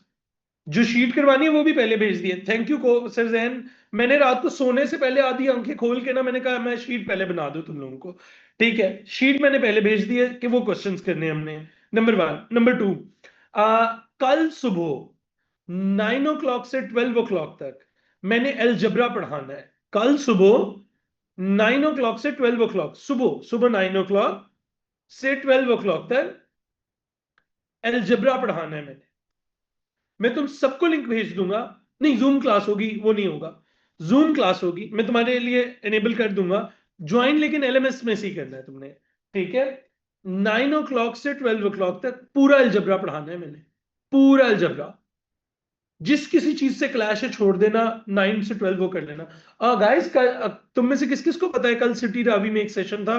जो शीट करवानी है वो भी पहले भेज दिए, थैंक यू को सर जैन। मैंने रात को सोने से पहले आधी आंखें खोल के ना मैंने कहा मैं शीट पहले बना दूं तुम लोगों को। ठीक है, शीट मैंने पहले भेज दी है कि वो क्वेश्चंस करने हैं हमने। नंबर 1, नंबर 2, कल सुबह 9 o'clock से 12 o'clock तक मैंने अलजबरा पढ़ाना है। कल सुबह 9 o'clock से 12 o'clock, सुबह सुबह 9 o'clock से 12 o'clock तक अलजबरा पढ़ाना है मैंने। मैं तुम सबको लिंक भेज दूंगा। नहीं, जूम क्लास होगी, वो नहीं होगा। जूम क्लास होगी, मैं तुम्हारे लिए एनेबल कर दूंगा ज्वाइन, लेकिन LMS में से ही करना है तुमने। ठीक है, 9 o'clock से 12 o'clock तक पूरा अलजबरा पढ़ाना है मैंने, पूरा अलजबरा। जिस किसी चीज से क्लैश है छोड़ देना, 9 से 12 वो कर लेना। गाइस, तुम में से किस किस को पता है कल सिटी रावी में एक सेशन था?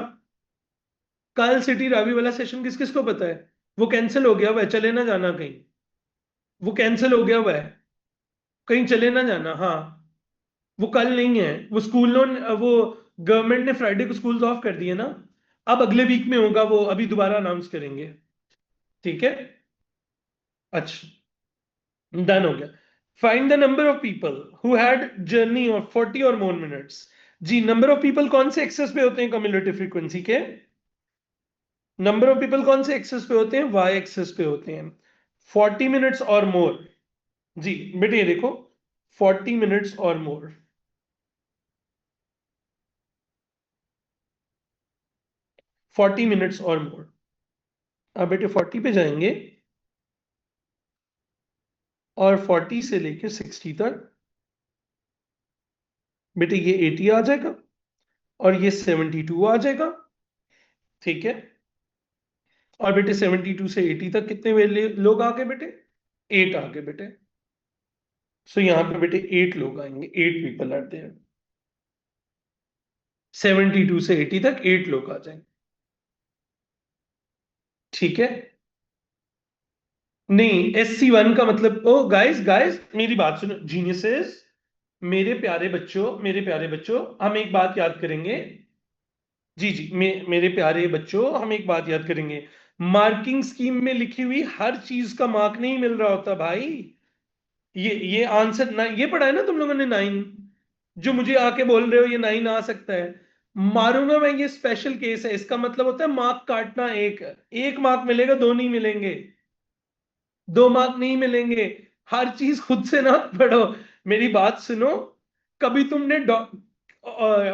कल सिटी रावी वाला सेशन किस किस को पता है? वो कैंसिल हो गया हुआ है, चले ना जाना कहीं। वो कैंसिल हो गया हुआ है, कहीं चले ना जाना। हाँ, वो कल नहीं है, वो स्कूलों, वो गवर्नमेंट ने फ्राइडे को स्कूल्स ऑफ कर दिए ना। अब अगले वीक में होगा, वो अभी दोबारा अनाउंस करेंगे। ठीक है, अच्छा, डन हो गया। Find the number of people who had journey of 40 और मोर मिनट्स। जी, नंबर ऑफ पीपल कौन से एक्सेस पे होते हैं कम्युलेटिव फ्रीक्वेंसी के? नंबर ऑफ पीपल कौन से एक्सेस पे होते हैं? वाई एक्सेस पे होते हैं। 40 मिनट्स और मोर। जी बेटे ये देखो, 40 मिनट्स और मोर, 40 मिनट्स और मोर। अब बेटे 40 पे जाएंगे और 40 से लेकर 60 तक, बेटे ये 80 आ जाएगा और ये 72 आ जाएगा। ठीक है, और बेटे 72 से 80 तक कितने लोग आ गए बेटे? 8 आ गए बेटे। सो यहाँ पे बेटे 8 लोग आएंगे, 8 पीपल आते हैं। 72 से 80 तक 8 लोग आ जाएंगे। ठीक है, नहीं, SC1 का मतलब, ओ गाइस गाइस मेरी बात सुनो जीनियसेस, मेरे प्यारे बच्चों, मेरे प्यारे बच्चों, हम एक बात याद करेंगे। जी जी, मेरे प्यारे बच्चों, हम एक बात याद करेंगे। मार्किंग स्कीम में लिखी हुई हर चीज का मार्क नहीं मिल रहा होता भाई। ये आंसर ना, ये पढ़ा है ना तुम लोगों ने 9? जो मुझे आके बोल रहे हो ये 9 आ सकता है, मारूंगा मैं, ये स्पेशल केस है। इसका मतलब होता है मार्क काटना एक, एक मार्क मिलेगा, दो नहीं मिलेंगे, दो मार्क नहीं मिलेंगे। हर चीज खुद से ना पढ़ो, मेरी बात सुनो। कभी तुमने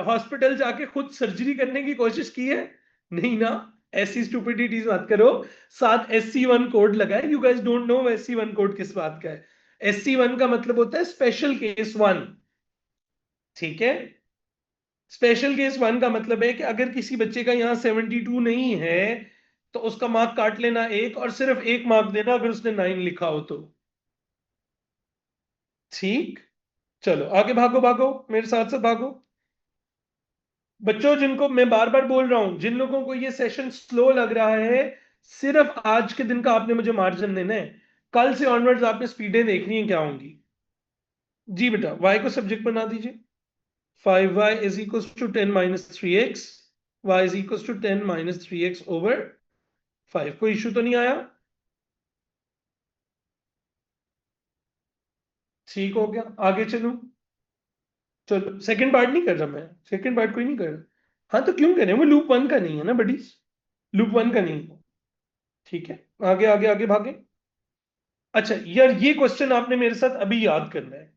हॉस्पिटल जाके खुद सर्जरी करने की कोशिश की है? नहीं ना। ऐसी स्टूपिडिटीज मत करो। साथ SC1 कोड लगा है, you guys don't know SC1 code किस बात का है। SC1 का मतलब होता है स्पेशल केस वन। ठीक है, स्पेशल केस वन का मतलब है कि अगर किसी बच्चे का यहाँ 72 नहीं है तो उसका मार्क काट लेना एक, और सिर्फ एक मार्क देना अगर उसने 9 लिखा हो तो। ठीक, चलो आगे भागो भागो, मेरे साथ साथ भागो। बच्चों, जिनको मैं बार बार बोल रहा हूं, जिन लोगों को ये सेशन स्लो लग रहा है, सिर्फ आज के दिन का आपने मुझे मार्जिन देना है। कल से ऑनवर्ड्स आपने स्पीडें देखनी है क्या होंगी। जी बेटा, y को सब्जेक्ट बना दीजिए। 5y is equal to 10 - 3x, y is equal to 10 - 3x/5। कोई इशू तो नहीं आया? ठीक हो गया, आगे चलूं? चलो, सेकंड पार्ट नहीं कर रहा मैं, सेकंड पार्ट कोई नहीं कर रहा। हाँ तो क्यों करें, वो लूप वन का नहीं है ना बडी, लूप वन का नहीं है। ठीक है, आगे आगे आगे भागे। अच्छा यार, ये क्वेश्चन आपने मेरे साथ अभी याद करना है।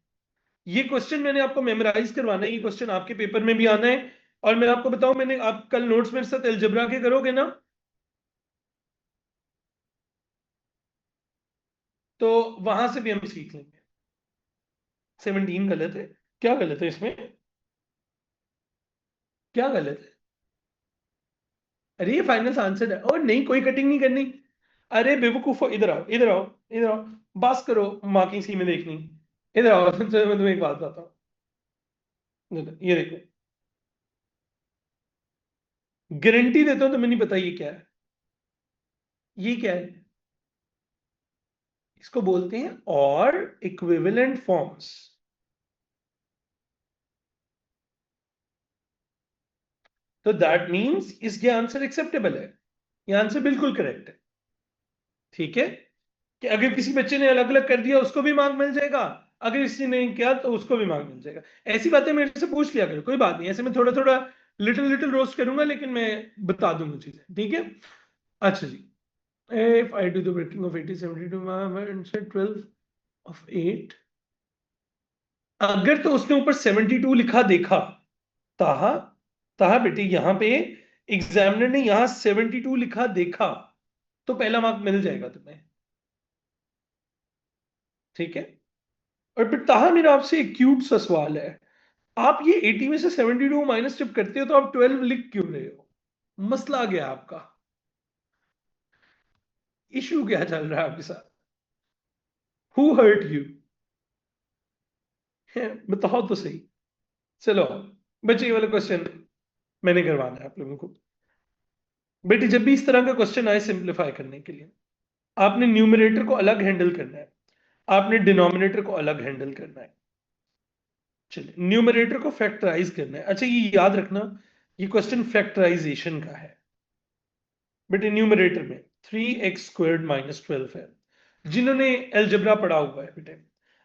ये क्वेश्चन मैंने आपको मेमोराइज करवाना है, ये क्वेश्चन आपके पेपर में भी आना है। और मैं आपको बताऊं, मैंने आप कल नोट्स मेरे साथ अलजेब्रा के करोगे ना, तो वहां से भी हम सीख लेंगे। 17 गलत है? क्या गलत है इसमें? क्या गलत है? अरे ये फाइनल आंसर है, और नहीं कोई कटिंग नहीं करनी। अरे बेवकूफो, इधर आओ इधर आओ इधर आओ, बस करो मार्किंग स्कीम में देखनी। इधर आओ तो मैं तुम्हें एक बात बताता हूँ। ये देखो, गारंटी देता हूँ तुम्हें नहीं पता ये क्या है। ये क्या है? इसको बोलते हैं और इक्विवेलेंट फॉर्म्स। तो दैट मीन्स इसके आंसर एक्सेप्टेबल है, ये आंसर बिल्कुल करेक्ट है। ठीक है, कि अगर किसी बच्चे ने अलग अलग कर दिया उसको भी मार्क मिल जाएगा, अगर किसी ने नहीं किया तो उसको भी मार्क मिल जाएगा। ऐसी बातें मेरे से पूछ लिया करो, कोई बात नहीं, ऐसे मैं थोड़ा थोड़ा लिटिल लिटिल रोस्ट करूंगा, लेकिन मैं बता दूंगा चीजें। ठीक है, अच्छा जी। If I do the breaking of 80 72 12 of 8, अगर तो उसने ऊपर 72 लिखा देखा, ताहा, ताहा बेटे यहां पे एग्जामिनर ने यहां 72 लिखा देखा, तो पहला मार्क मिल जाएगा तुम्हें। ठीक है, और फिर ताहा मेरा आपसे एक क्यूट सा सवाल है। आप ये 80 में से 72 माइनस जब करते हो तो आप 12 लिख क्यों रहे हो? मसला क्या है आपका? इशू क्या चल रहा है आपके साथ? Who hurt you? बताओ तो सही। चलो, बच्चे ये वाला क्वेश्चन मैंने करवाना है आप लोगों को। बेटी, जब भी इस तरह का क्वेश्चन आए सिंप्लीफाई करने के लिए, आपने न्यूमरेटर को अलग हैंडल करना है, आपने डिनोमिनेटर को अलग हैंडल करना है। चलिए, न्यूमरेटर को फैक्टराइज करना है। अच्छा ये याद रखना, ये क्वेश्चन फैक्टराइजेशन का है। बेटे न्यूमरेटर में 3x² - 12 है। जिन्होंने एलजेब्रा पढ़ा हुआ है बेटे,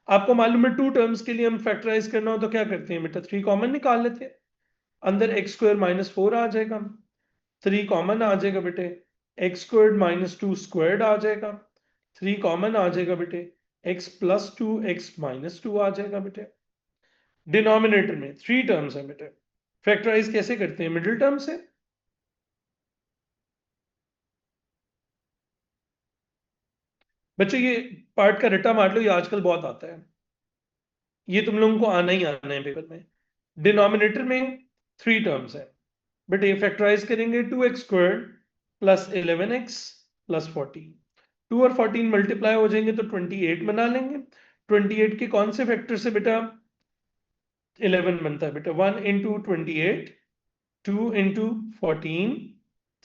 आपको मालूम है टू टर्म्स के लिए हम फैक्टराइज करना हो तो क्या करते हैं बेटा, 3 कॉमन निकाल लेते हैं, अंदर x² - 4 आ जाएगा, 3 कॉमन आ जाएगा बेटे, x² - 2 स्क्वायर्ड आ जाएगा, 3 कॉमन आ जाएगा बेटे, x+2 x-2 आ जाएगा बेटे। डिनोमिनेटर में 3 टर्म्स है बेटे, फैक्टराइज कैसे करते हैं, मिडिल टर्म से। बच्चों ये पार्ट का रट्टा मार लो, ये आजकल बहुत आता है, ये तुम लोगों को आना ही आना है पेपर में। डिनोमिनेटर में 3 टर्म्स है बट ये फैक्टराइज करेंगे, 2x² + 11x + 14। 2 और 14 मल्टीप्लाई हो जाएंगे तो 28 बना लेंगे। 28 के कौन से फैक्टर से बेटा 11 बनता है बेटा, 1 × 28, 2 × 14,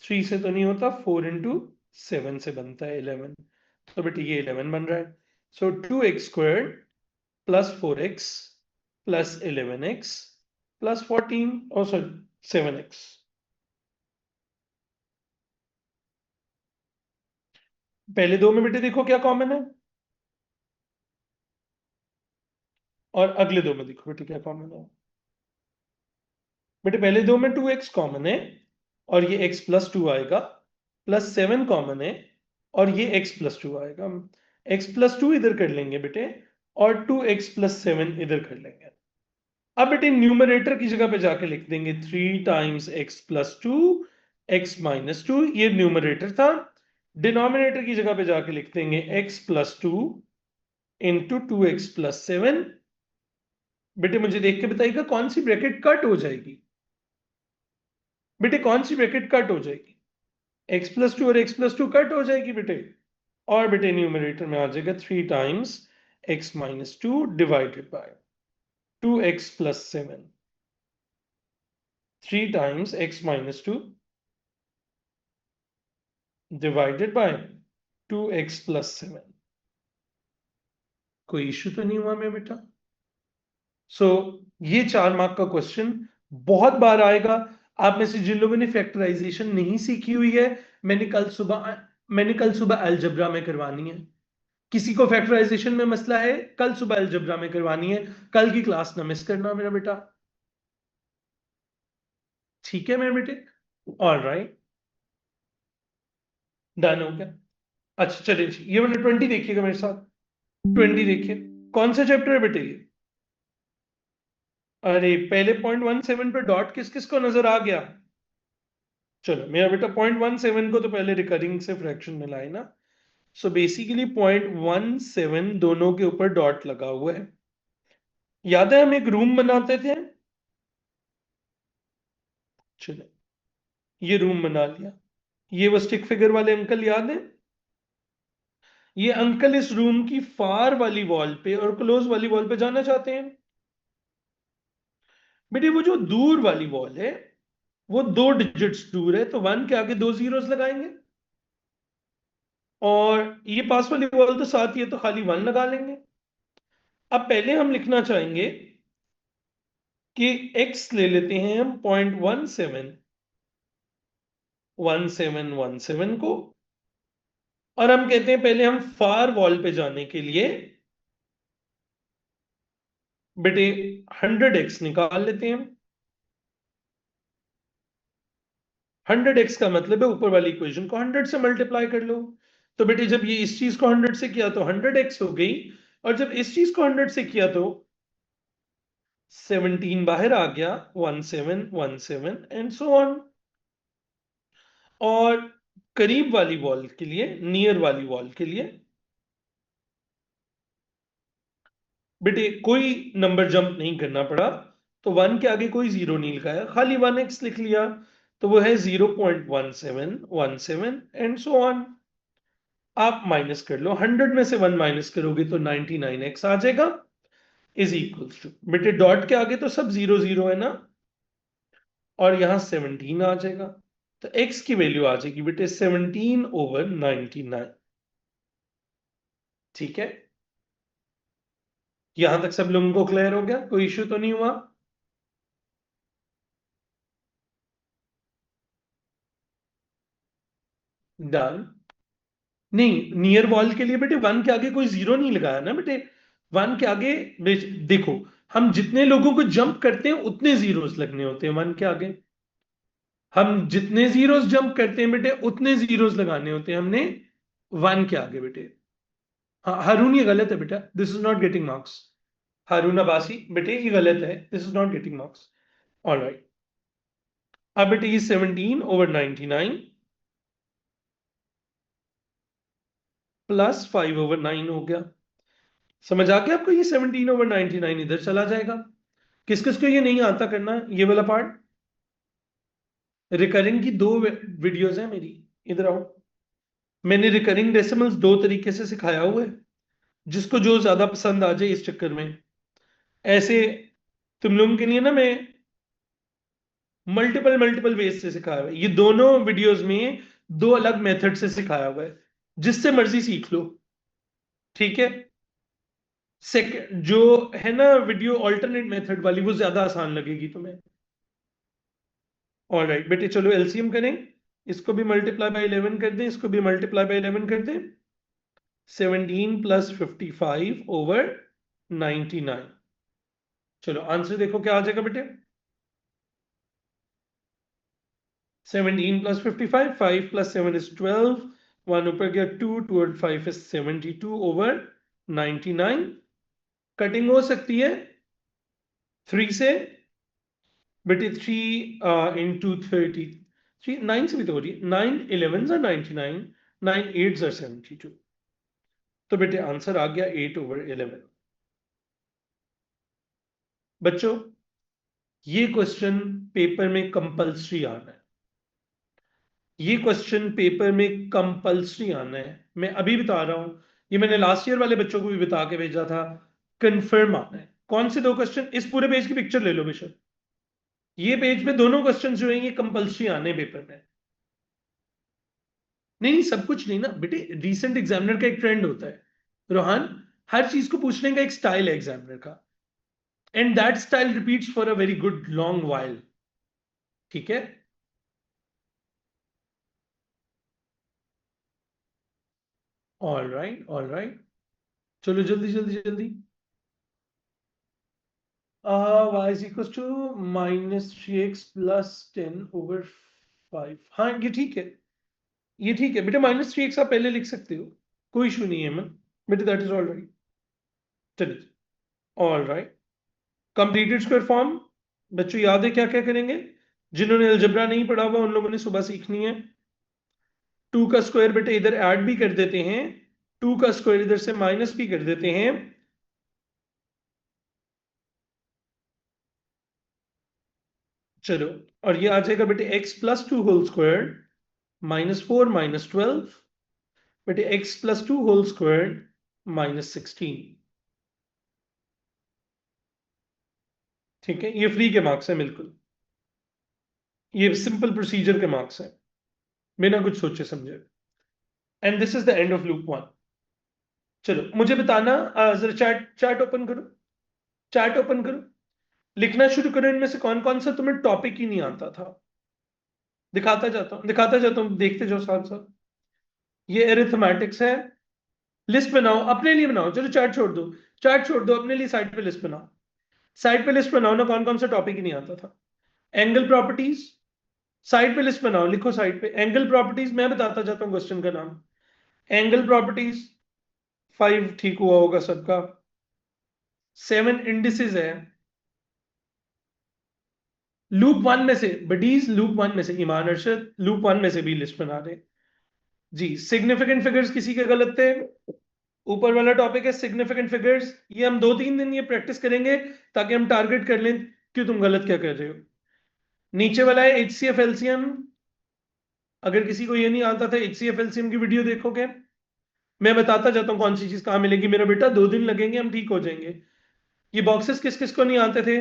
3 से तो नहीं होता, 4 × 7 से बनता है 11। तो बेटा ये 11 बन रहा है। सो 2x² + 4x + 11x + 14, और सॉरी 7x। पहले दो में बेटे देखो क्या कॉमन है, और अगले दो में देखो बेटे क्या कॉमन है। बेटे पहले दो में 2x कॉमन है और ये x प्लस 2 आएगा, प्लस 7 कॉमन है और ये x प्लस 2 आएगा। x प्लस 2 इधर कर लेंगे बेटे और 2x प्लस 7 इधर कर लेंगे। अब बेटे न्यूमरेटर की जगह पे जाके लिख देंगे 3 times x plus 2 x minus 2, ये न्यूमरेटर था। डिनोमिनेटर की जगह पे जाके लिख देंगे x plus 2 into 2x plus 7। बेटे मुझे देख के बताइएगा कौन सी ब्रैकेट कट हो जाएगी। बेटे कौन सी ब्रैकेट कट हो जाएगी? x प्लस 2 और x प्लस 2 कट हो जाएगी बेटे। और बेटे न्यूमरेटर में आ जाएगा 3 times x minus 2 divided by 2x plus 7। 3 times x minus 2 divided by 2x plus 7। कोई इश्यू तो नहीं हुआ मैं बेटा? ये 4 मार्क का क्वेश्चन बहुत बार आएगा। आप में से जिन लोगों ने फैक्टराइजेशन नहीं सीखी हुई है, मैंने कल सुबह अलजबरा में करवानी है। किसी को फैक्टराइजेशन में मसला है, कल सुबह अलजबरा में करवानी है। कल की क्लास ना मिस करना मेरा बेटा, ठीक है मेरे बेटे? ऑल राइट, डन हो गया। अच्छा चलिए ये वाला 20 देखिएगा मेरे साथ। 20 देखिए, कौन सा चैप्टर है बेटे ये? अरे पहले 0.17 पे डॉट किस किस को नजर आ गया? चलो मेरा बेटा 0.17 को तो पहले रिकरिंग से फ्रैक्शन में लाए ना। सो बेसिकली 0.17 दोनों के ऊपर डॉट लगा हुआ है। याद है हम एक रूम बनाते थे? चलो ये रूम बना लिया। ये वो स्टिक फिगर वाले अंकल याद है? ये अंकल इस रूम की फार वाली वॉल पे और क्लोज वाली वॉल पे जाना चाहते हैं। बेटे वो जो दूर वाली वॉल है वो 2 डिजिट्स दूर है, तो 1 के आगे 2 जीरोस लगाएंगे। और ये पास वाली वॉल तो साथ ही है, तो खाली 1 लगा लेंगे। अब पहले हम लिखना चाहेंगे कि x ले लेते हैं हम 0.1717 को, और हम कहते हैं पहले हम फार वॉल पे जाने के लिए बेटे 100x निकाल लेते हैं। 100x का मतलब है ऊपर वाली इक्वेशन को 100 से मल्टीप्लाई कर लो। तो बेटे जब ये इस चीज को 100 से किया तो 100x हो गई, और जब इस चीज को 100 से किया तो 17 बाहर आ गया, 1717 एंड सो ऑन। और करीब वाली वॉल के लिए, नियर वाली वॉल के लिए बेटे कोई नंबर जंप नहीं करना पड़ा, तो 1 के आगे कोई जीरो नहीं लगाया, खाली 1x लिख लिया, तो वो है 0.1717 एंड सो ऑन। आप माइनस कर लो, 100 में से 1 माइनस करोगे तो 99x आ जाएगा, इज इक्वल्स टू बेटे डॉट के आगे तो सब 0 0 है ना, और यहां 17 आ जाएगा, तो x की वैल्यू आ जाएगी बेटे 17/99। ठीक है, यहां तक सब लोगों को क्लियर हो गया? कोई इश्यू तो नहीं हुआ? डन। नहीं, नियर वॉल के लिए बेटे 1 के आगे कोई जीरो नहीं लगाया ना बेटे। 1 के आगे देखो, हम जितने लोगों को जंप करते हैं उतने जीरोस लगने होते हैं 1 के आगे। हम जितने जीरोस जंप करते हैं बेटे उतने जीरोस लगाने होते हैं हमने 1 के आगे बेटे। हाँ हारून ये गलत है बेटा, this is not getting marks. Haroon Abbasi बेटे ये गलत है, this is not getting marks. Alright, अब बेटे ये 17/99 प्लस 5/9 हो गया। समझ आ गया आपको? ये 17/99 इधर चला जाएगा। किस किस को ये नहीं आता करना ये वाला पार्ट? रिकरिंग की 2 वीडियोस हैं मेरी, इधर आओ। मैंने रिकरिंग डेसिमल्स 2 तरीके से सिखाया हुआ है, जिसको जो ज्यादा पसंद आ जाए इस चक्कर में। ऐसे तुम लोगों के लिए ना मैं मल्टीपल मल्टीपल वेज से सिखाया हुआ है, ये दोनों वीडियोस में 2 अलग मेथड से सिखाया हुआ है, जिससे मर्जी सीख लो। ठीक है, सेकंड जो है ना वीडियो ऑल्टरनेट मेथड वाली, वो ज्यादा आसान लगेगी तुम्हें। ऑल राइट बेटे, चलो एलसीएम करें। इसको भी मल्टीप्लाई बाय 11 कर दें, इसको भी मल्टीप्लाई बाय 11 कर दें। 17 प्लस 55/99। चलो आंसर देखो क्या आ जाएगा बेटे। 17 plus 55, 5 plus 7 is 12, 1 ऊपर गया 2, 2 और 5 is 72 over 99. कटिंग हो सकती है 3 से, बेटे 3 into 30, 9 से भी तो हो रही है, 9 11s are 99, 9 8s are 72. तो बेटे आंसर आ गया 8 over 11. बच्चों ये क्वेश्चन पेपर में कंपल्सरी आना है, ये क्वेश्चन पेपर में कंपल्सरी आना है, मैं अभी बता रहा हूं, ये मैंने लास्ट ईयर वाले बच्चों को भी बता के भेजा था, कंफर्म आना है। कौन से दो क्वेश्चन, इस पूरे पेज की पिक्चर ले लो बेशक, ये पेज पे दोनों क्वेश्चन जो हैं ये कंपल्सरी आने पेपर में। नहीं नहीं सब कुछ नहीं ना बेटे, रीसेंट एग्जामिनर का एक ट्रेंड होता है रोहान, हर चीज को पूछने का एक स्टाइल है एग्जामिनर का, and that style repeats for a very good long while. ठीक है, ऑल राइट, चलो जल्दी जल्दी जल्दी। y is equals to minus 3x plus 10 over 5। हाँ ये ठीक है, ये ठीक है बेटा, माइनस 3x आप पहले लिख सकते हो, कोई इशू नहीं है मन बेटे, दैट इज ऑल राइट। चलिए, all right, completed square form. बच्चों याद है क्या क्या करेंगे, जिन्होंने अलजेब्रा नहीं पढ़ा हुआ उन लोगों ने सुबह सीखनी है। 2 का स्क्वायर बेटे इधर ऐड भी कर देते हैं, 2 का स्क्वायर इधर से माइनस भी कर देते हैं। चलो, और ये आ जाएगा बेटे x प्लस 2 होल स्क्वायर -4 -12, बेटे x प्लस 2 होल स्क्वायर -16। ठीक है, ये फ्री के मार्क्स है बिल्कुल, ये सिंपल प्रोसीजर के मार्क्स हैं, बिना कुछ सोचे समझे। And this is the end of loop 1। चलो मुझे बताना, जरा चैट चैट ओपन करो, चैट ओपन करो, लिखना शुरू करो, इनमें से कौन कौन सा तुम्हें टॉपिक ही नहीं आता था। दिखाता जाता हूं, देखते जाओ साथ साथ। ये एरिथमेटिक्स है, लिस्ट बनाओ अपने लिए बनाओ, चलो चैट छोड़ दो, चैट छोड़ दो, अपने लिए साइड पे लिस्ट बनाओ, साइड पे लिस्ट बनाओ ना, कौन कौन सा टॉपिक ही नहीं आता था। एंगल प्रॉपर्टीज, साइड पे लिस्ट बनाओ, लिखो साइड पे एंगल प्रॉपर्टीज, मैं बताता जाता हूँ क्वेश्चन का नाम। एंगल प्रॉपर्टीज 5 ठीक हुआ होगा सबका। 7 इंडिसेस है, लूप 1 में से बडीज, लूप 1 में से ईमान अरशद, लूप 1 में से भी लिस्ट बना दे जी। सिग्निफिकेंट फिगर्स किसी के गलत थे, ऊपर वाला टॉपिक है सिग्निफिकेंट फिगर्स, ये हम 2-3 दिन ये प्रैक्टिस करेंगे ताकि हम टारगेट कर लें कि तुम गलत क्या कर रहे हो। नीचे वाला है HCF LCM, अगर किसी को ये नहीं आता था HCF LCM की वीडियो देखोगे, मैं बताता जाता हूँ कौन सी चीज कहाँ मिलेगी मेरा बेटा, 2 दिन लगेंगे हम ठीक हो जाएंगे। ये बॉक्सेस किस किस को नहीं आते थे,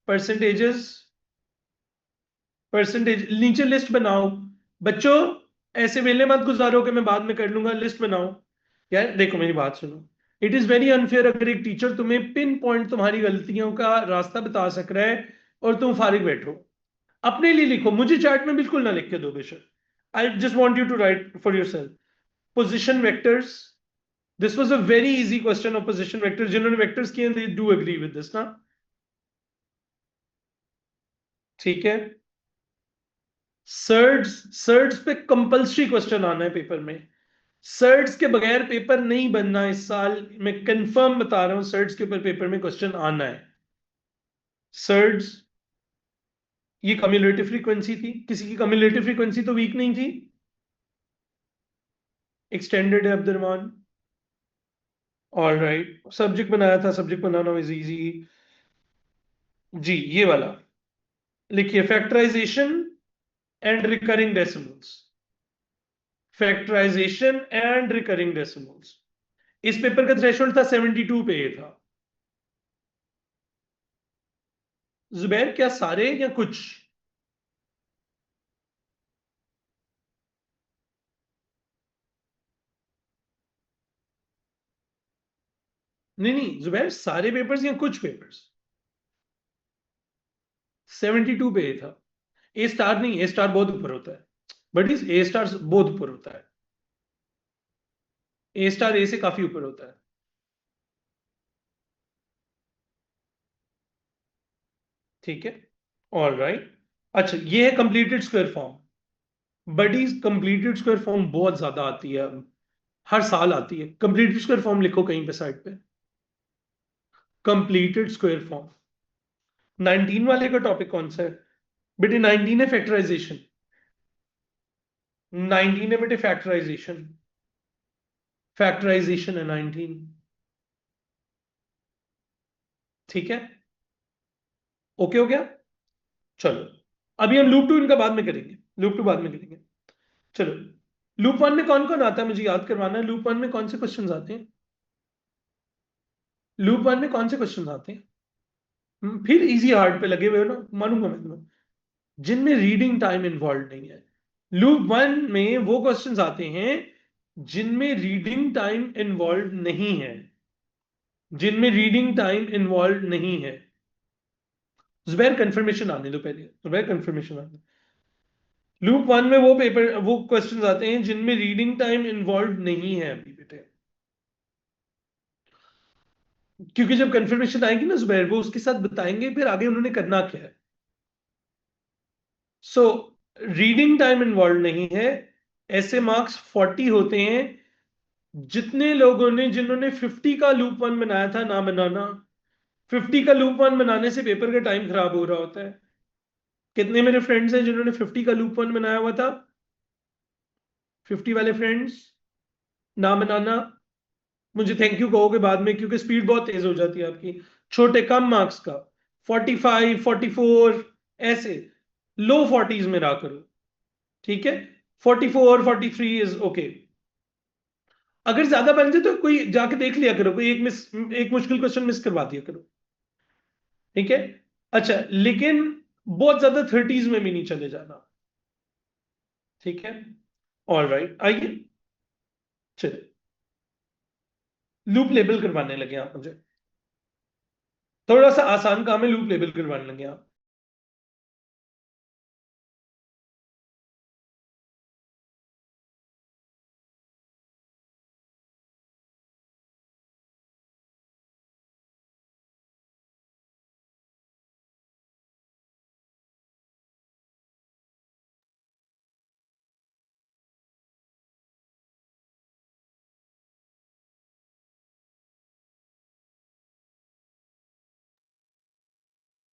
परसेंटेजेस, परसेंटेज, नीचे लिस्ट बनाओ। बच्चों ऐसे वेले मत गुजारो कि मैं बाद में कर लूंगा, लिस्ट बनाओ। यार देखो मेरी बात सुनो, इट इज वेरी अनफेयर अगर एक टीचर तुम्हें पिन पॉइंट तुम्हारी गलतियों का रास्ता बता सक रहा है और तुम फारिग बैठो। अपने लिए लिखो, मुझे चार्ट में बिल्कुल ना लिख के दो बेशक, I just want you to write for yourself. Position vectors, this was a very easy question of position vectors, जिन्होंने वेक्टर्स किए they do agree with this ना। ठीक है, सर्ड्स, सर्ड्स पे कंपल्सरी क्वेश्चन आना है पेपर में, surds के बगैर पेपर नहीं बनना इस साल, मैं कंफर्म बता रहा हूं, सर्ड्स के ऊपर पेपर में क्वेश्चन आना है। सर्ड्स, ये कम्युलेटिव फ्रीक्वेंसी थी, किसी की कम्युलेटिव फ्रीक्वेंसी तो वीक नहीं थी, एक्सटेंडेड है अब्दुलरमान। ऑल राइट, सब्जेक्ट बनाया था, सब्जेक्ट बनाना इज इजी जी। ये वाला लिखिए, factorisation and recurring decimals, factorisation and recurring decimals. इस पेपर का थ्रेशोल्ड था 72 पे, ये था। जुबैर क्या सारे या कुछ? नहीं नहीं जुबैर, सारे पेपर्स या कुछ पेपर्स? 72 पे ये था। ए स्टार नहीं, ए स्टार बहुत ऊपर होता है, बट इस ए स्टार बहुत ऊपर होता है, ए स्टार ए से काफी ऊपर होता है। ठीक है, ऑल राइट। अच्छा ये है कंप्लीटेड स्क्वायर फॉर्म, बट इस कंप्लीटेड स्क्वायर फॉर्म बहुत ज्यादा आती है, हर साल आती है। कंप्लीटेड स्क्वायर फॉर्म लिखो कहीं पे साइड पे, कंप्लीटेड स्क्वायर फॉर्म। 19 वाले का टॉपिक कौन सा है बेटे? 19 है फैक्टराइजेशन। 19 है बेटे फैक्टराइजेशन, फैक्टराइजेशन है 19। ठीक है, ओके हो गया। चलो अभी हम लूप टू इनका बाद में करेंगे, लूप टू बाद में करेंगे। चलो लूप वन में कौन कौन आता है मुझे याद करवाना है। लूप वन में कौन से क्वेश्चंस आते हैं? लूप वन में कौन से क्वेश्चंस आते हैं? फिर इजी हार्ड पे लगे हुए हो ना, मानूंगा मैं तुम्हें, जिनमें रीडिंग टाइम इन्वॉल्व नहीं है। लूप वन में वो क्वेश्चंस आते हैं जिनमें रीडिंग टाइम इन्वॉल्व नहीं है, जिनमें रीडिंग टाइम इन्वॉल्व नहीं है। जुबैर कंफर्मेशन आने दो पहले, जुबैर कंफर्मेशन आने दो। लूप वन में वो पेपर, वो क्वेश्चंस आते हैं जिनमें रीडिंग टाइम इन्वॉल्व नहीं है अभी बेटे, क्योंकि जब कंफर्मेशन आएगी ना जुबैर, वो उसके साथ बताएंगे फिर आगे उन्होंने करना क्या है। सो रीडिंग टाइम इन्वॉल्व नहीं है। ऐसे मार्क्स 40 होते हैं जितने लोगों ने, जिन्होंने 50 का लूप वन बनाया था ना बनाना। 50 का लूप वन बनाने से पेपर का टाइम खराब हो रहा होता है। कितने मेरे फ्रेंड्स हैं जिन्होंने 50 का लूप वन बनाया हुआ था? 50 वाले फ्रेंड्स, ना बनाना। मुझे थैंक यू कहोगे बाद में, क्योंकि स्पीड बहुत तेज हो जाती है आपकी। छोटे कम मार्क्स का 45 44 ऐसे, लो 40s में रहा करो। ठीक है, 44 43 इज ओके। अगर ज्यादा बन जाए तो कोई जाके देख लिया करो, कोई एक मुश्किल क्वेश्चन मिस करवा दिया करो। ठीक है, अच्छा लेकिन बहुत ज्यादा 30s में भी नहीं चले जाना। ठीक है, ऑल राइट, आइए चलिए लूप लेबल करवाने लगे आप मुझे। थोड़ा सा आसान काम है, लूप लेबल करवाने लगे आप।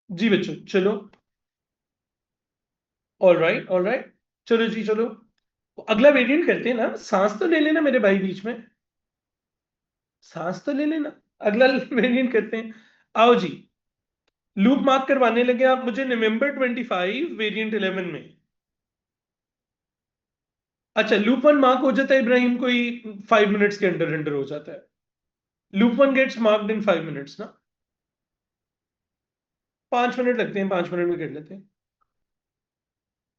जी बच्चों चलो, ऑल राइट ऑल राइट, चलो जी चलो। अगला वेरिएंट करते हैं ना, सांस तो ले लेना मेरे भाई बीच में, सांस तो ले लेना। अगला वेरिएंट करते हैं, आओ जी। लूप मार्क करवाने लगे आप मुझे नवंबर 25 वेरिएंट 11 में। अच्छा लूप वन मार्क हो जाता है इब्राहिम, कोई 5 मिनट्स के अंडर अंडर हो जाता है। Loop one gets marked in 5 minutes ना, 5 मिनट लगते हैं, 5 मिनट में कर लेते हैं।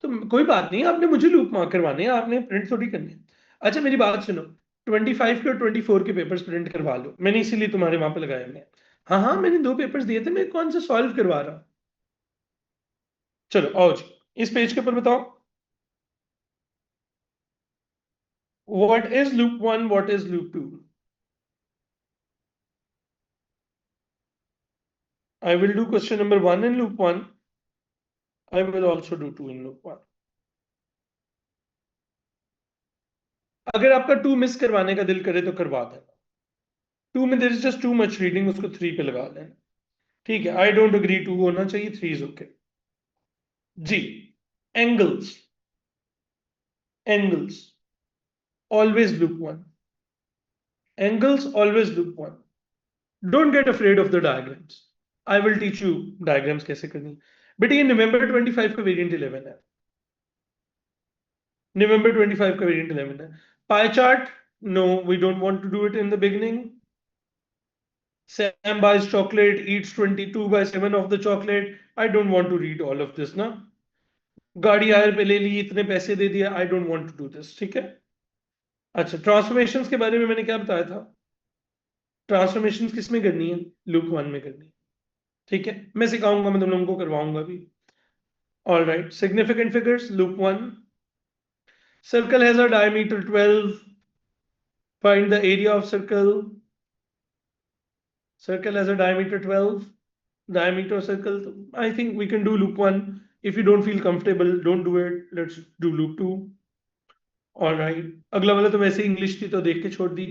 तो कोई बात नहीं, आपने मुझे लूप मार्क करवाने हैं, आपने प्रिंट थोड़ी करनी है। अच्छा मेरी बात सुनो, 25 के और 24 के पेपर्स प्रिंट करवा लो, मैंने इसीलिए तुम्हारे वहां पे लगाए हुए हैं। हाँ हाँ मैंने 2 पेपर्स दिए थे, मैं कौन सा सॉल्व करवा रहा। चलो आओ जी, इस पेज के ऊपर बताओ, what is loop one, what is loop two? I will do question number 1 in loop one, I will also do 2 in loop one. अगर आपका 2 मिस करवाने का दिल करे तो करवा देना। 2 में there is just too much reading, उसको 3 पे लगा लेना। ठीक है, आई डोंट अग्री 2 होना चाहिए, 3 इज ओके। जी, angles, angles always loop one, angles always loop one. Don't get afraid of the diagrams, I will teach you diagrams कैसे करनी है। बेटे ये नवंबर 25 का वेरिएंट 11 है, नवंबर 25 का वेरिएंट 11 है। Pie chart, no we don't want to do it in the beginning. Sam buys chocolate, eats 22 by 7 of the chocolate. I don't want to read all of this ना। गाड़ी हायर पे ले ली, इतने पैसे दे दिया, I don't want to do this. ठीक है, अच्छा ट्रांसफॉर्मेशंस के बारे में मैंने क्या बताया था? ट्रांसफॉर्मेशंस किस में करनी है? लूप वन में करनी है। ठीक है, मैं सिखाऊंगा, मैं तुम लोगों को करवाऊंगा भी। All right, significant figures loop one. Circle has a diameter 12, find the area of circle. Circle has a diameter 12, diameter circle. I think we can do loop one. If you don't feel comfortable, don't do it. Let's do loop two. Alright, अगला वाला तो वैसे English थी तो देख के छोड़ दी।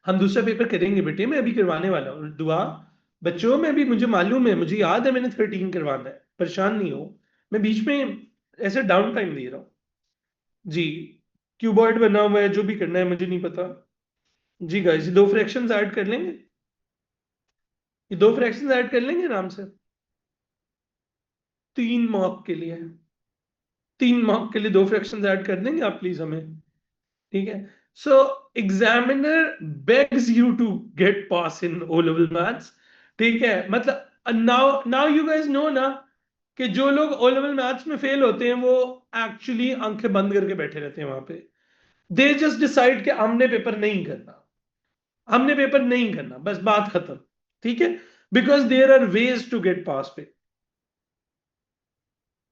हम दूसरा पेपर करेंगे बेटे, मैं अभी करवाने वाला हूँ दुआ। बच्चों में भी मुझे मालूम है, मुझे याद है मैंने 13 करवाना है, परेशान नहीं हो। मैं बीच में ऐसे डाउन टाइम दे रहा हूँ। जी, क्यूबॉइड बना हुआ है, जो भी करना है मुझे नहीं पता। जी गाइस, दो फ्रैक्शंस ऐड कर लेंगे, ये दो फ्रैक्शंस ऐड कर लेंगे आराम से। 3 मार्क के लिए, 3 मार्क के लिए दो फ्रैक्शंस ऐड कर देंगे आप प्लीज हमें। ठीक है। So examiner begs you to get pass in O level maths. ठीक है, मतलब now now you guys know ना कि जो लोग ओ लेवल मैथ्स में फेल होते हैं वो एक्चुअली आंखें बंद करके बैठे रहते हैं वहां पे। दे जस्ट डिसाइड कि हमने पेपर नहीं करना, हमने पेपर नहीं करना, बस बात खत्म। ठीक है, because there are ways to get pass पे।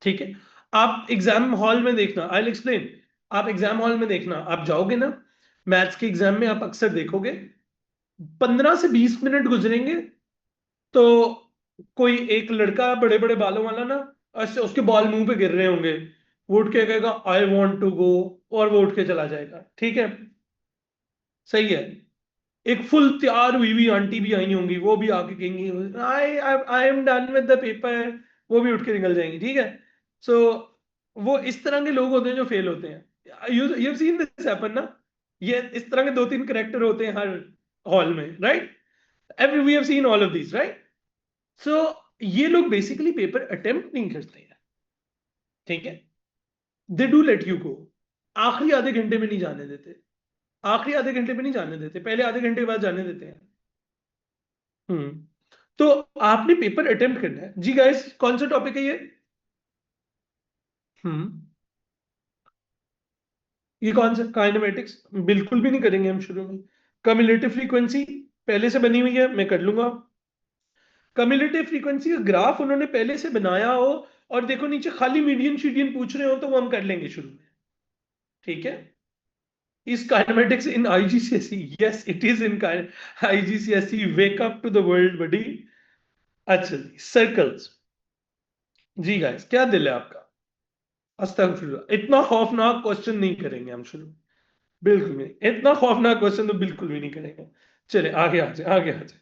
ठीक है, आप एग्जाम हॉल में देखना, आई विल एक्सप्लेन। आप एग्जाम हॉल में देखना, आप जाओगे ना मैथ्स के एग्जाम में, आप अक्सर देखोगे 15 से 20 मिनट गुजरेंगे तो कोई एक लड़का बड़े बड़े बालों वाला ना, ऐसे उसके बाल मुंह पे गिर रहे होंगे, वो उठ के कहेगा आई वॉन्ट टू गो, और वो उठ के चला जाएगा। ठीक है, सही है। एक फुल तैयार हुई हुई आंटी भी आई होंगी, वो भी आके कहेंगी I I am done with the paper, वो भी उठ के निकल जाएंगी। ठीक है, सो वो इस तरह के लोग होते हैं जो फेल होते हैं। You you seen this happen ना, ये इस तरह के 2-3 करेक्टर होते हैं हर हॉल में, right? Every we have seen all of this, right? So ये लोग बेसिकली पेपर अटेम्प्ट नहीं करते हैं। ठीक है, they do let you go, आखिरी आधे घंटे में नहीं जाने देते, आखिरी आधे घंटे में नहीं जाने देते, पहले आधे घंटे के बाद जाने देते हैं। तो आपने पेपर अटेम्प्ट करना है। जी गाइस, कौन सा टॉपिक है ये? हम्म ये कौन सा काइनेमेटिक्स? बिल्कुल भी नहीं करेंगे हम शुरू में। कम्युलेटिव फ्रीक्वेंसी पहले से बनी हुई है, मैं कर लूंगा। कम्युलेटिव फ्रीक्वेंसी का ग्राफ उन्होंने पहले से बनाया हो, और देखो नीचे खाली मीडियन शीडियन पूछ रहे हो तो वो हम कर लेंगे शुरू में। ठीक है, is kinematics in IGCSE? Yes it is in IGCSE, wake up to the world buddy. अच्छा जी, सर्कल्स। जी गाइस, क्या दिल है आपका? अस्तगफिरुल्लाह, इतना खौफनाक क्वेश्चन नहीं करेंगे हम शुरू, बिल्कुल भी नहीं, इतना खौफनाक क्वेश्चन तो बिल्कुल भी नहीं करेंगे। चले आगे आ जाए, आगे आ जाए।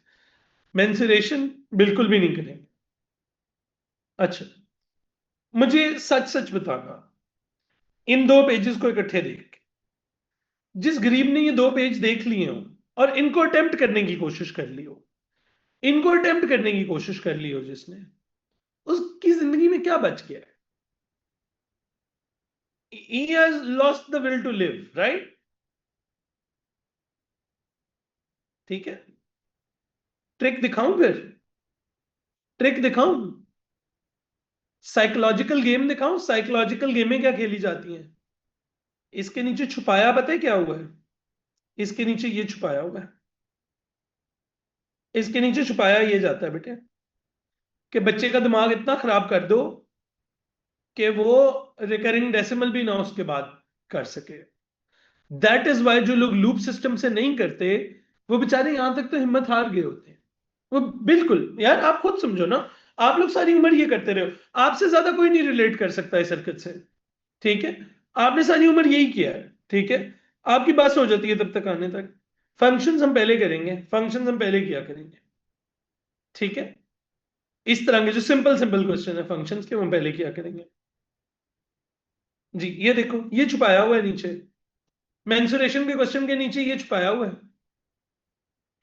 मेंसुरेशन बिल्कुल भी नहीं करेंगे। अच्छा, मुझे सच सच बताना, इन दो पेजेस को इकट्ठे देख के, जिस गरीब ने ये दो पेज देख लिए हो और इनको अटेम्प्ट करने की कोशिश कर ली हो, इनको अटेम्प्ट करने की कोशिश कर ली हो जिसने, उसकी जिंदगी में क्या बच गया है? He has lost the will to live, right? ठीक है, ट्रिक दिखाऊं फिर? ट्रिक दिखाऊं? साइकोलॉजिकल गेम दिखाऊं? साइकोलॉजिकल गेमें क्या खेली जाती हैं? इसके नीचे छुपाया पता है क्या हुआ है? इसके नीचे ये छुपाया हुआ है, इसके नीचे छुपाया ये जाता है बेटे, कि बच्चे का दिमाग इतना खराब कर दो कि वो रिकरिंग डेसिमल भी ना उसके बाद कर सके। दैट इज वाई जो लोग लूप सिस्टम से नहीं करते, वो बेचारे यहां तक तो हिम्मत हार गए होते हैं। वो बिल्कुल यार, आप खुद समझो ना, आप लोग सारी उम्र ये करते रहे हो, आपसे ज्यादा कोई नहीं रिलेट कर सकता इस हरकत से। ठीक है, आपने सारी उम्र यही किया है। ठीक है, आपकी बस हो जाती है तब तक आने तक। फंक्शंस हम पहले करेंगे, फंक्शंस हम पहले किया करेंगे। ठीक है, इस तरह के जो सिंपल सिंपल क्वेश्चन है फंक्शंस के, वो हम पहले किया करेंगे। जी, ये देखो ये छुपाया हुआ है नीचे, मेंसुरेशन के क्वेश्चन के नीचे ये छुपाया हुआ है।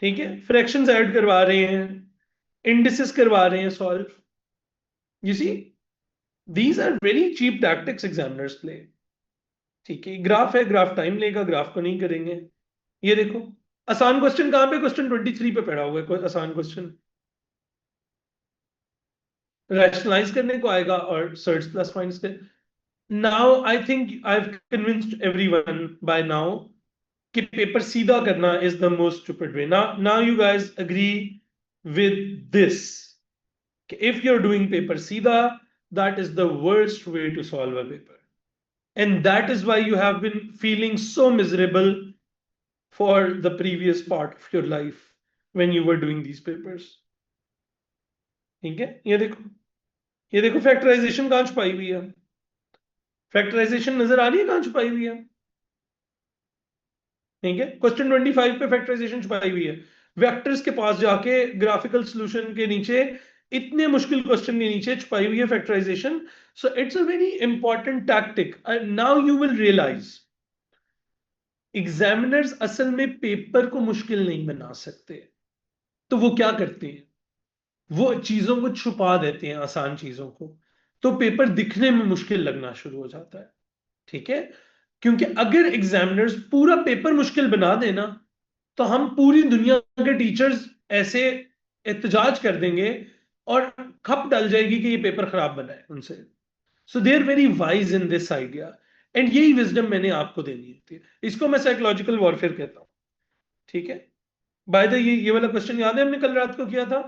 ठीक है, फ्रैक्शंस ऐड करवा रहे हैं, इंडिसेस करवा रहे हैं सॉल्व। You see, these are very cheap tactics examiners play. ठीक है, ग्राफ है, ग्राफ टाइम लेगा, ग्राफ को नहीं करेंगे। ये देखो, आसान क्वेश्चन कहां पे? क्वेश्चन 23 पे पड़ा हुआ है कोई आसान क्वेश्चन, रैशनलाइज करने को आएगा और सर्च प्लस पॉइंट्स के। Now I think I have convinced everyone by now कि पेपर सीधा करना is the most stupid way. Now now you guys agree with this, if you're doing paper सीधा, that is the worst way to solve a paper, and that is why you have been feeling so miserable for the previous part of your life when you were doing these papers. ठीक है, ये देखो, ये देखो factorisation कहां छुपाई हुई है। फैक्टराइजेशन नजर आ रही है कहां छुपाई हुई है? ठीक है, क्वेश्चन 25 पे फैक्टराइजेशन छुपाई हुई है। वेक्टर्स के पास जाके ग्राफिकल सॉल्यूशन के नीचे, इतने मुश्किल क्वेश्चन के नीचे छुपाई हुई है factorization. So it's a very important tactic. Now you will realize examiners असल में पेपर को मुश्किल नहीं बना सकते। तो वो क्या करते हैं, वो चीजों को छुपा देते हैं, आसान चीजों को। तो पेपर दिखने में मुश्किल लगना शुरू हो जाता है। ठीक है, क्योंकि अगर एग्जामिनर्स पूरा पेपर मुश्किल बना देना, तो हम पूरी दुनिया के टीचर्स ऐसे एहतजाज कर देंगे और खप डल जाएगी कि ये पेपर खराब बना है उनसे। So they are very wise in this idea, and यही विजडम मैंने आपको देनी होती है। इसको मैं साइकोलॉजिकल वॉरफेयर कहता हूं। ठीक है, बाय द ये वाला क्वेश्चन याद है हमने कल रात को किया था?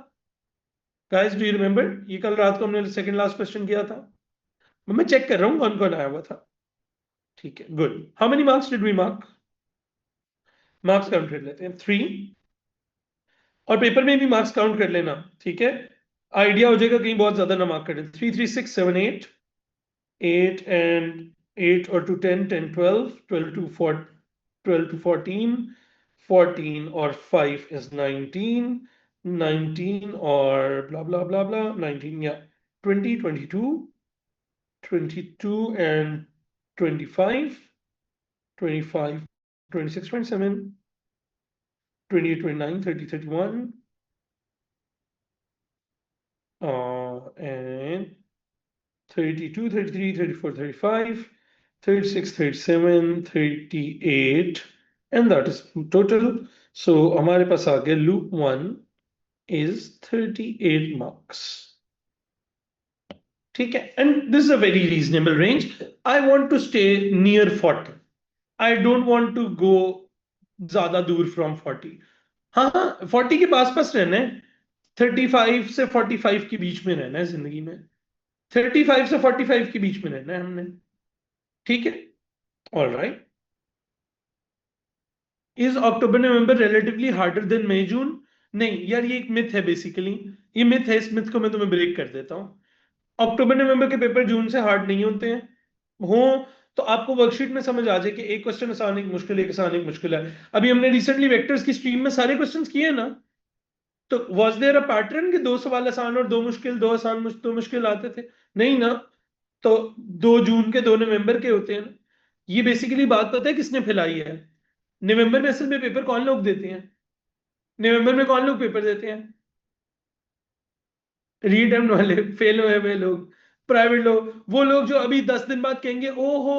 गाइस डू यू रिमेंबर, ये कल रात को हमने सेकंड लास्ट क्वेश्चन किया था। मैं चेक कर रहा हूँ कौन कौन आया हुआ था। ठीक है, good. How many marks did we mark? Marks count कर लेते हैं, 3। और पेपर में भी मार्क्स काउंट कर लेना, ठीक है? आइडिया हो जाएगा कहीं बहुत ज्यादा ना मार्क करें। 3 3 6 7 8, 8 एंड 8 और 2 10 10 12, 12 to 4, 12 to 14, 14 और 5 is 19, 19 और blah blah blah blah 19, yeah, 20 22, 22 and 25, 25 26 27, 28 29 30 31, and 32, 33, 34, 35, 36, 37, 38, and that is total. So हमारे पास आ गया loop 1 is 38 marks. ठीक है, and this is a very reasonable range. I want to stay near 40. I don't want to go ज्यादा दूर from 40. हाँ हाँ, 40 के पास पास रहना है। 35 से 45 के बीच में रहना है जिंदगी में। 35 से 45 के बीच में रहना है हमने। ठीक है, all right. Is October November relatively harder than May June? नहीं यार, ये एक मिथ है बेसिकली। ये मिथ है, इस मिथ को मैं तुम्हें ब्रेक कर देता हूँ। अक्टूबर नवंबर के पेपर जून से हार्ड नहीं होते हैं। हो तो आपको वर्कशीट में समझ आ जाए कि एक क्वेश्चन आसान एक मुश्किल, एक आसान एक मुश्किल है। अभी हमने रिसेंटली वेक्टर्स की स्ट्रीम में सारे क्वेश्चंस किए ना। तो वाज देयर अ पैटर्न कि दो सवाल आसान और दो मुश्किल, दो आसान दो मुश्किल आते थे? नहीं ना। तो 2 जून के 2 नवंबर के होते हैं ना। ये बेसिकली बात पता है किसने फैलाई है? नवंबर में असल में पेपर कौन लोग देते हैं? नवंबर में कौन लोग पेपर देते हैं? रीटर्न वाले, फेल हुए हुए लोग, प्राइवेट लोग, वो लोग जो अभी 10 दिन बाद कहेंगे ओहो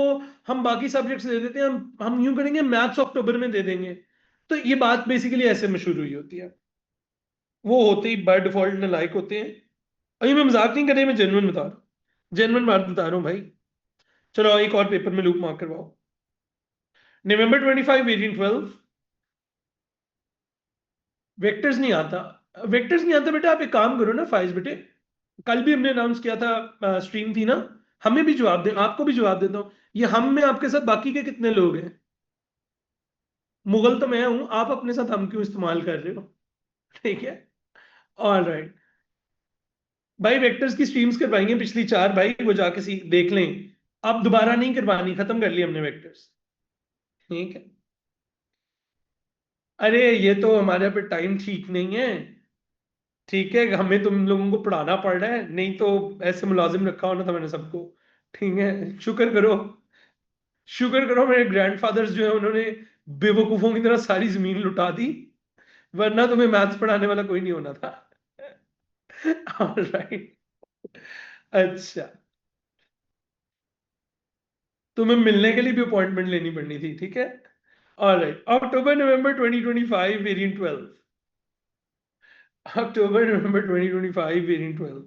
हम बाकी सब्जेक्ट्स दे देते हैं, हम यूं करेंगे मैथ्स अक्टूबर में दे देंगे। तो ये बात बेसिकली ऐसे में शुरू हुई होती है। वो होते ही बाय डिफॉल्ट नालायक होते हैं। अभी मैं मजाक नहीं कर रही, मैं जेन्युइन बता रहा हूँ। जेन्युइन बात बता रहा हूँ भाई। चलो एक और पेपर में लूप मार्क करवाओ। नवंबर 25 18 12। वेक्टर्स नहीं आता। वेक्टर्स नहीं आता बेटा, आप एक काम करो ना फाइज बेटे। कल भी हमने अनाउंस किया था, स्ट्रीम थी ना। हमें भी जवाब दे, आपको भी जवाब देता हूँ। ये हम में आपके साथ बाकी के कितने लोग हैं? मुगल तो मैं हूं, आप अपने साथ हम क्यों इस्तेमाल कर रहे हो? ठीक है, ऑल राइट। भाई वेक्टर्स की स्ट्रीम्स करवाएंगे पिछली 4, भाई वो जाके देख लें। अब दोबारा नहीं करवानी, खत्म कर लिया हमने वेक्टर्स। ठीक है। अरे ये तो हमारे पे टाइम ठीक नहीं है। ठीक है, हमें तुम लोगों को पढ़ाना पड़ रहा है, नहीं तो ऐसे मुलाजिम रखा होना था मैंने सबको। ठीक है, शुक्र करो। शुक्र करो मेरे ग्रैंडफादर्स जो है उन्होंने बेवकूफों की तरह सारी जमीन लुटा दी, वरना तुम्हें मैथ्स पढ़ाने वाला कोई नहीं होना था। ऑलराइट। अच्छा, तुम्हें मिलने के लिए भी अपॉइंटमेंट लेनी पड़नी थी, ठीक है? ऑलराइट, अक्टूबर नवंबर 2025 वेरिएंट 12। अक्टूबर नवंबर 2025 वेरिएंट 12।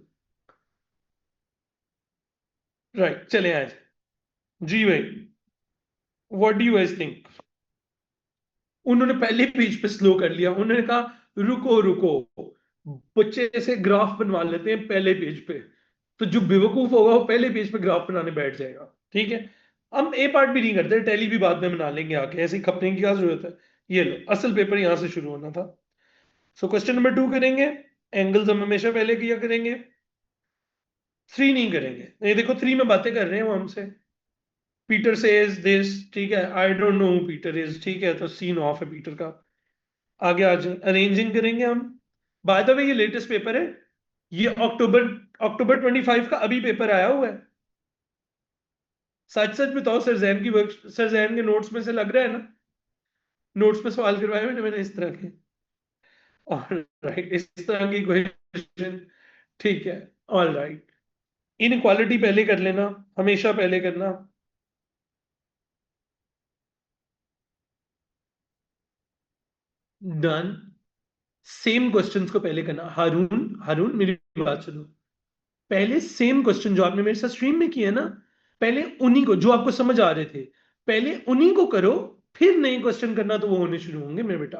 राइट, चले आज। जी भाई, what do you guys think? उन्होंने पहले पेज पे स्लो कर लिया, उन्होंने कहा रुको रुको, बच्चे ऐसे ग्राफ बनवा लेते हैं पहले पेज पे। तो जो बेवकूफ होगा वो पहले पेज पे ग्राफ बनाने बैठ जाएगा। ठीक है, हम ए पार्ट भी नहीं करते, टैली भी बाद में बना लेंगे आके, ऐसे ही खपने की क्या जरूरत है? ये लो, असल पेपर यहां से शुरू होना था। सो क्वेश्चन नंबर 2 करेंगे। एंगल्स हम हमेशा पहले किया करेंगे। 3 नहीं करेंगे, ये देखो 3 में बातें कर रहे हैं वो हमसे। पीटर सेज दिस, ठीक है, I don't know who Peter is, ठीक है, तो सीन ऑफ है पीटर का। आगे आज अरेंजिंग करेंगे हम। बाय द वे ये लेटेस्ट पेपर है, ये अक्टूबर अक्टूबर 25 का अभी पेपर आया हुआ है। सच सच बताओ, सर जैन की वर्क, सर जैन के नोट्स में से लग रहा है ना, नोट्स पे सवाल करवाए मैंने इस तरह के, और राइट, इस तरह की क्वेश्चन, ठीक है, ऑल राइट। इनक्वालिटी पहले कर लेना, हमेशा पहले करना। डन। सेम क्वेश्चंस को पहले करना, हारून, हारून मेरी बात सुनो। पहले सेम क्वेश्चन जो आपने मेरे साथ स्ट्रीम में किए हैं ना, पहले उन्हीं को, जो आपको समझ आ रहे थे, पहले उन्हीं को करो, फिर नए क्वेश्चन करना तो वो होने शुरू होंगे मेरे बेटा।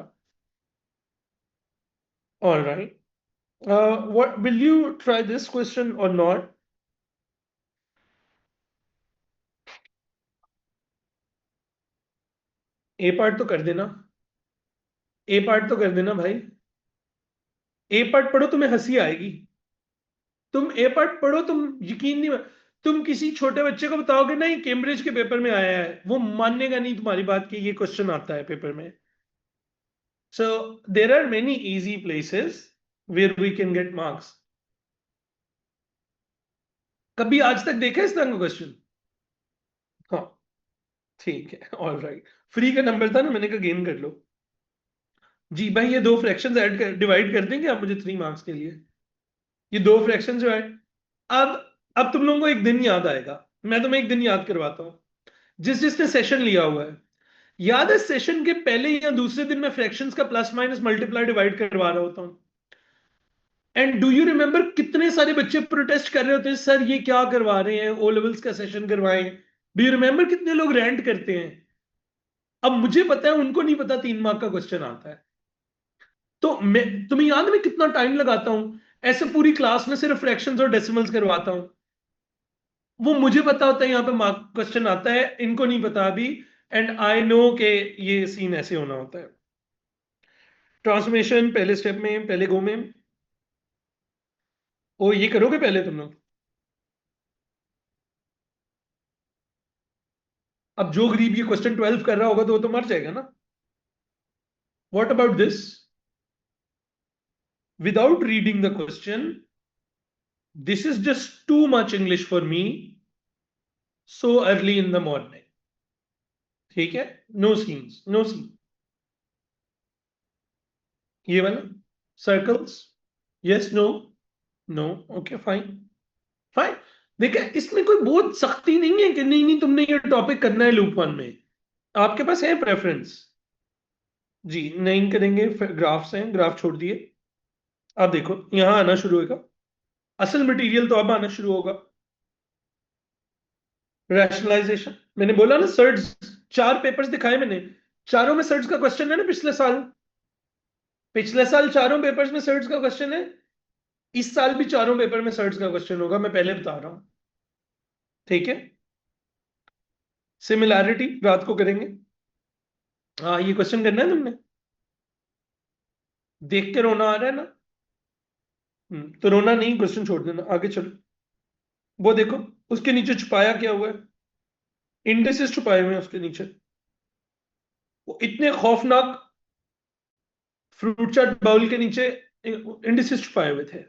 All right, what will you try this question और नॉट? ए पार्ट तो कर देना, ए पार्ट तो कर देना भाई। ए पार्ट पढ़ो, तुम्हें हंसी आएगी। तुम ए पार्ट पढ़ो, तुम यकीन नहीं, तुम किसी छोटे बच्चे को बताओगे नहीं कैम्ब्रिज के पेपर में आया है, वो मानेगा नहीं तुम्हारी बात कि ये क्वेश्चन आता है पेपर में। So there are many easy places where we can get marks. कभी आज तक देखा है इस तरह का क्वेश्चन? हाँ, ठीक है, ऑल राइट। फ्री का नंबर था ना, मैंने कहा गेन कर लो। जी भाई, ये दो फ्रैक्शंस ऐड कर, डिवाइड कर देंगे आप मुझे 3 मार्क्स के लिए? ये दो फ्रैक्शंस जो है, अब अब तुम लोगों को एक दिन याद आएगा, मैं तुम्हें एक दिन याद करवाता हूँ। जिसने सेशन लिया हुआ है, याद है सेशन के पहले या दूसरे दिन मैं फ्रैक्शंस का प्लस माइनस मल्टीप्लाई डिवाइड करवा रहा होता हूँ। एंड डू यू रिमेंबर कितने सारे बच्चे प्रोटेस्ट कर रहे होते हैं, सर ये क्या करवा रहे हैं, ओ लेवल्स का सेशन करवाएं। डू यू रिमेंबर कितने लोग रैंट करते हैं? अब मुझे पता है उनको नहीं पता 3 मार्क का क्वेश्चन आता है। तो मैं, तुम्हें याद है मैं कितना टाइम लगाता हूं, ऐसे पूरी क्लास में सिर्फ फ्रैक्शंस और डेसिमल्स करवाता हूं। वो मुझे पता होता है यहाँ पे मार्क क्वेश्चन आता है, इनको नहीं पता अभी। एंड आई नो के ये सीन ऐसे होना होता है। ट्रांसफॉर्मेशन पहले स्टेप में, पहले गो में। ओ, ये करोगे पहले तुम लोग? अब जो गरीब ये क्वेश्चन 12 कर रहा होगा तो वो तो मर जाएगा ना। What about this? Without reading the question, this is just too much English for me, so early in the morning. ठीक है, नो सीन्स, नो सीन। ये वाला circles, yes no, no, okay fine, fine. देखिए इसमें कोई बहुत सख्ती नहीं है कि नहीं नहीं तुमने ये टॉपिक करना है लूप वन में, आपके पास है प्रेफरेंस। जी नहीं करेंगे, ग्राफ्स हैं, ग्राफ छोड़ दिए। अब देखो यहां आना शुरू होगा, असल मटेरियल तो अब आना शुरू होगा। रैशनलाइजेशन, मैंने बोला ना सर्ट्स, 4 पेपर्स दिखाए मैंने, चारों में सर्ट्स का क्वेश्चन है ना पिछले साल। पिछले साल चारों पेपर्स में सर्ट्स का क्वेश्चन है, इस साल भी चारों पेपर में सर्ट्स का क्वेश्चन होगा, मैं पहले बता रहा हूं। ठीक है, सिमिलैरिटी रात को करेंगे। हाँ, ये क्वेश्चन करना है तुमने, देख के रोना आ रहा है ना? तो रोना नहीं, क्वेश्चन छोड़ देना, आगे चलो। वो देखो, उसके नीचे छुपाया क्या हुआ है, इंडेक्सेस छुपाए हुए हैं उसके नीचे, वो इतने खौफनाक, फ्रूट चाट बाउल के नीचे इंडेक्सेस छुपाए हुए थे।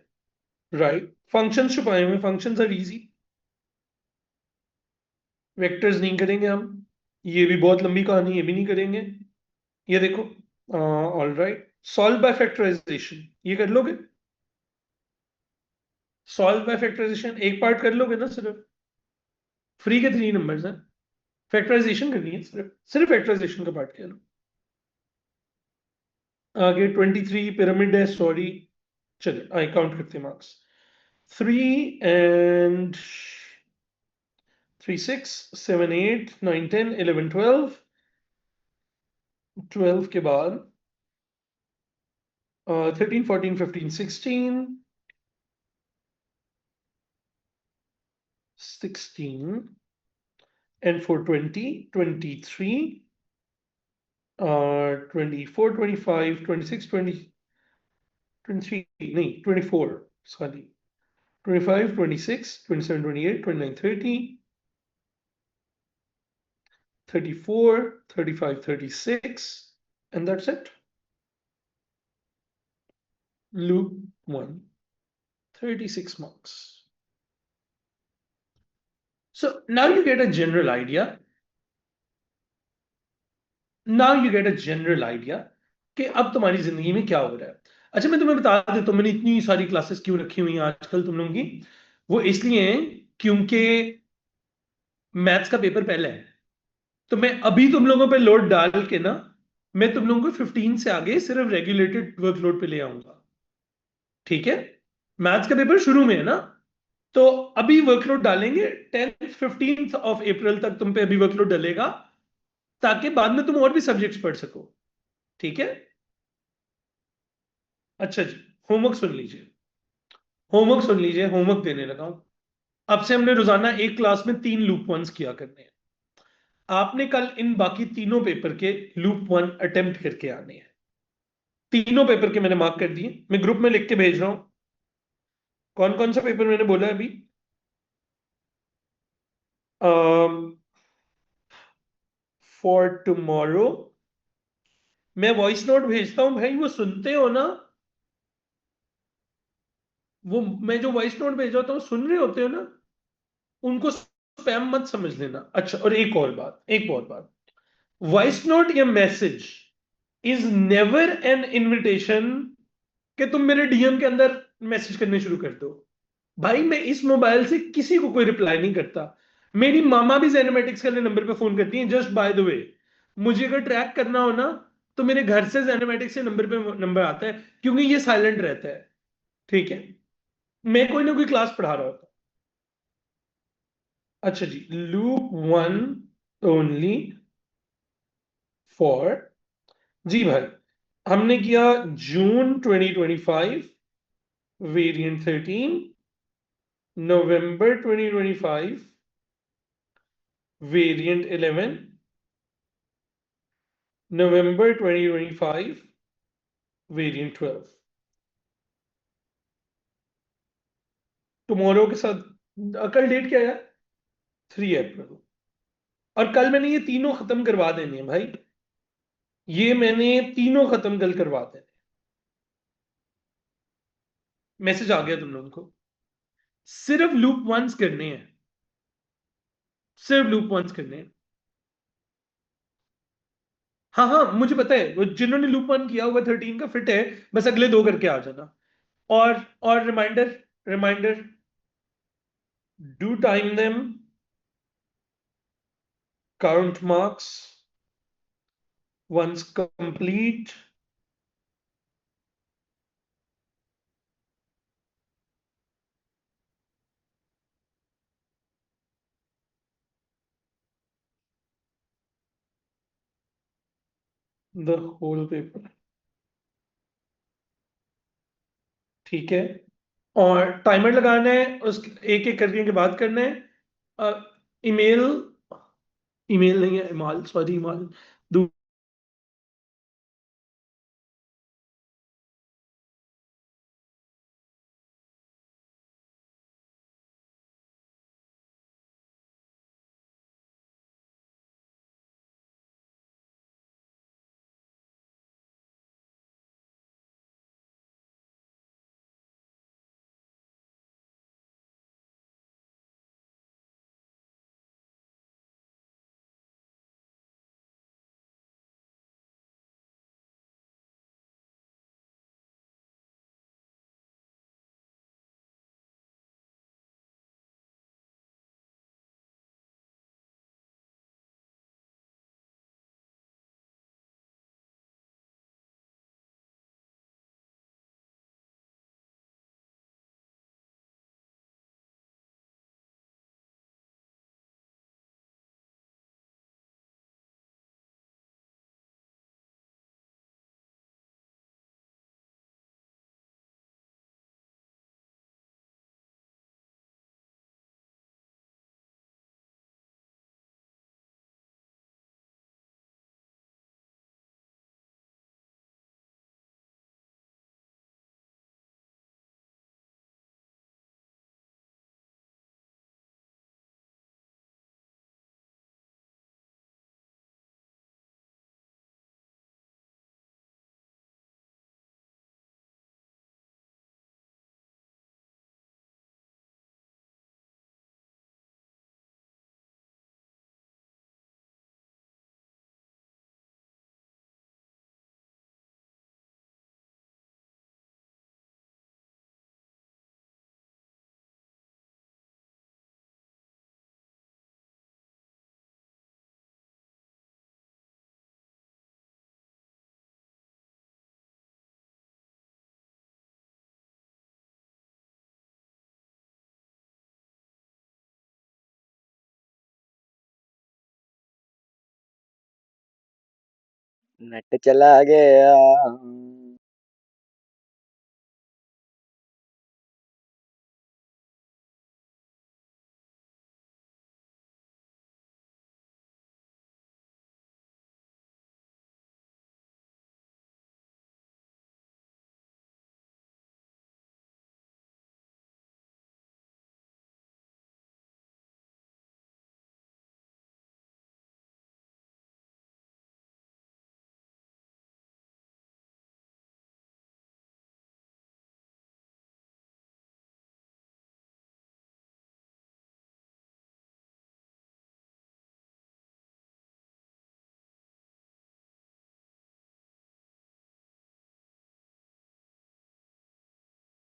राइट, फंक्शंस छुपाए हुए, फंक्शंस आर इजी। वेक्टर्स नहीं करेंगे हम, ये भी बहुत लंबी कहानी, ये भी नहीं करेंगे। ये देखो, all right, solve by factorization, ये कर लोगे? सॉल्व बाय फैक्टराइजेशन एक पार्ट कर लोगे ना सिर्फ? फ्री के 3 नंबर्स हैं, फैक्टराइजेशन करनी है, सिर्फ सिर्फ फैक्टराइजेशन का पार्ट किया लो। आगे 23 पिरामिड है, सॉरी, चलिए आई काउंट करते मार्क्स। 3 and 3 6 7 8 9 10 11 12, 12 के बाद 13 14 15 16 and for 20 23 24 25 26 20 23 नहीं 24, sorry, 25 26 27 28 29 30 34, 35, 36, and that's it. Loop 1, 36 marks. So now you get a general idea. Now you get a general idea कि अब तुम्हारी जिंदगी में क्या हो रहा है. अच्छा मैं तुम्हें बता देता हूँ मैंने इतनी सारी क्लासेस क्यों रखी हुई हैं आजकल तुम लोगों की. वो इसलिए हैं क्योंकि मैथ्स का पेपर पहले है. तो मैं अभी तुम लोगों पे लोड डाल के ना मैं तुम लोगों को 15 से आगे सिर्फ रेगुलेटेड वर्कलोड पे ले आऊंगा. ठीक है. मैथ्स का पेपर शुरू में है ना. तो अभी वर्कलोड डालेंगे 10th 15th of April तक तुम पे अभी वर्कलोड डलेगा ताकि बाद में तुम और भी सब्जेक्ट्स पढ़ सको. ठीक है. अच्छा जी. होमवर्क सुन लीजिए. होमवर्क सुन लीजिए. होमवर्क देने लगा हूं. अब से हमने रोजाना एक क्लास में 3 लूप 1s किया करने हैं. आपने कल इन बाकी तीनों पेपर के लूप 1 अटेम्प्ट करके आने हैं. तीनों पेपर के मैंने मार्क कर दिए. मैं ग्रुप में लिख के भेज रहा हूं. कौन कौन सा पेपर मैंने बोला है अभी. फॉर टुमारो मैं वॉइस नोट भेजता हूं भाई वो सुनते हो ना. वो मैं जो वॉइस नोट भेज रहा हूं सुन रहे होते हो ना. उनको स्पैम मत समझ लेना. अच्छा और एक और बात. वॉइस नोट या message is never N invitation कि तुम मेरे डीएम के अंदर मैसेज करने शुरू कर दो. भाई मैं इस मोबाइल से किसी को कोई रिप्लाई नहीं करता. मेरी मामा भी जेनोमेटिक्स के नंबर पे फोन करती है. जस्ट बाय द वे मुझे अगर ट्रैक करना हो ना तो मेरे घर से जेनोमेटिक्स के नंबर पे नंबर आता है क्योंकि ये साइलेंट रहता है. ठीक है. मैं कोई ना कोई क्लास पढ़ा रहा होता. अच्छा जी. Loop 1 only for. जी भाई. हमने किया June 2025 variant 13. November 2025 variant 11. November 2025 variant 12. Tomorrow के साथ कल डेट क्या है. 3 अप्रैल. और कल मैंने ये तीनों खत्म करवा देने हैं भाई. ये मैंने तीनों खत्म कल करवा देने. मैसेज आ गया तुम लोगों को. सिर्फ लूप 1s करने हैं. सिर्फ लूप 1s करने हैं. हाँ हाँ मुझे पता है वो जिन्होंने लूप 1 किया हुआ 13 का फिट है. बस अगले 2 करके आ जाना. और reminder. Reminder. Do time them. Count marks once complete. The whole paper. ठीक है. और टाइमर लगाना है. उस एक एक करके के बात करना है. ईमेल. ईमेल नहीं है इमाल. सॉरी इमाल. नट चला गया।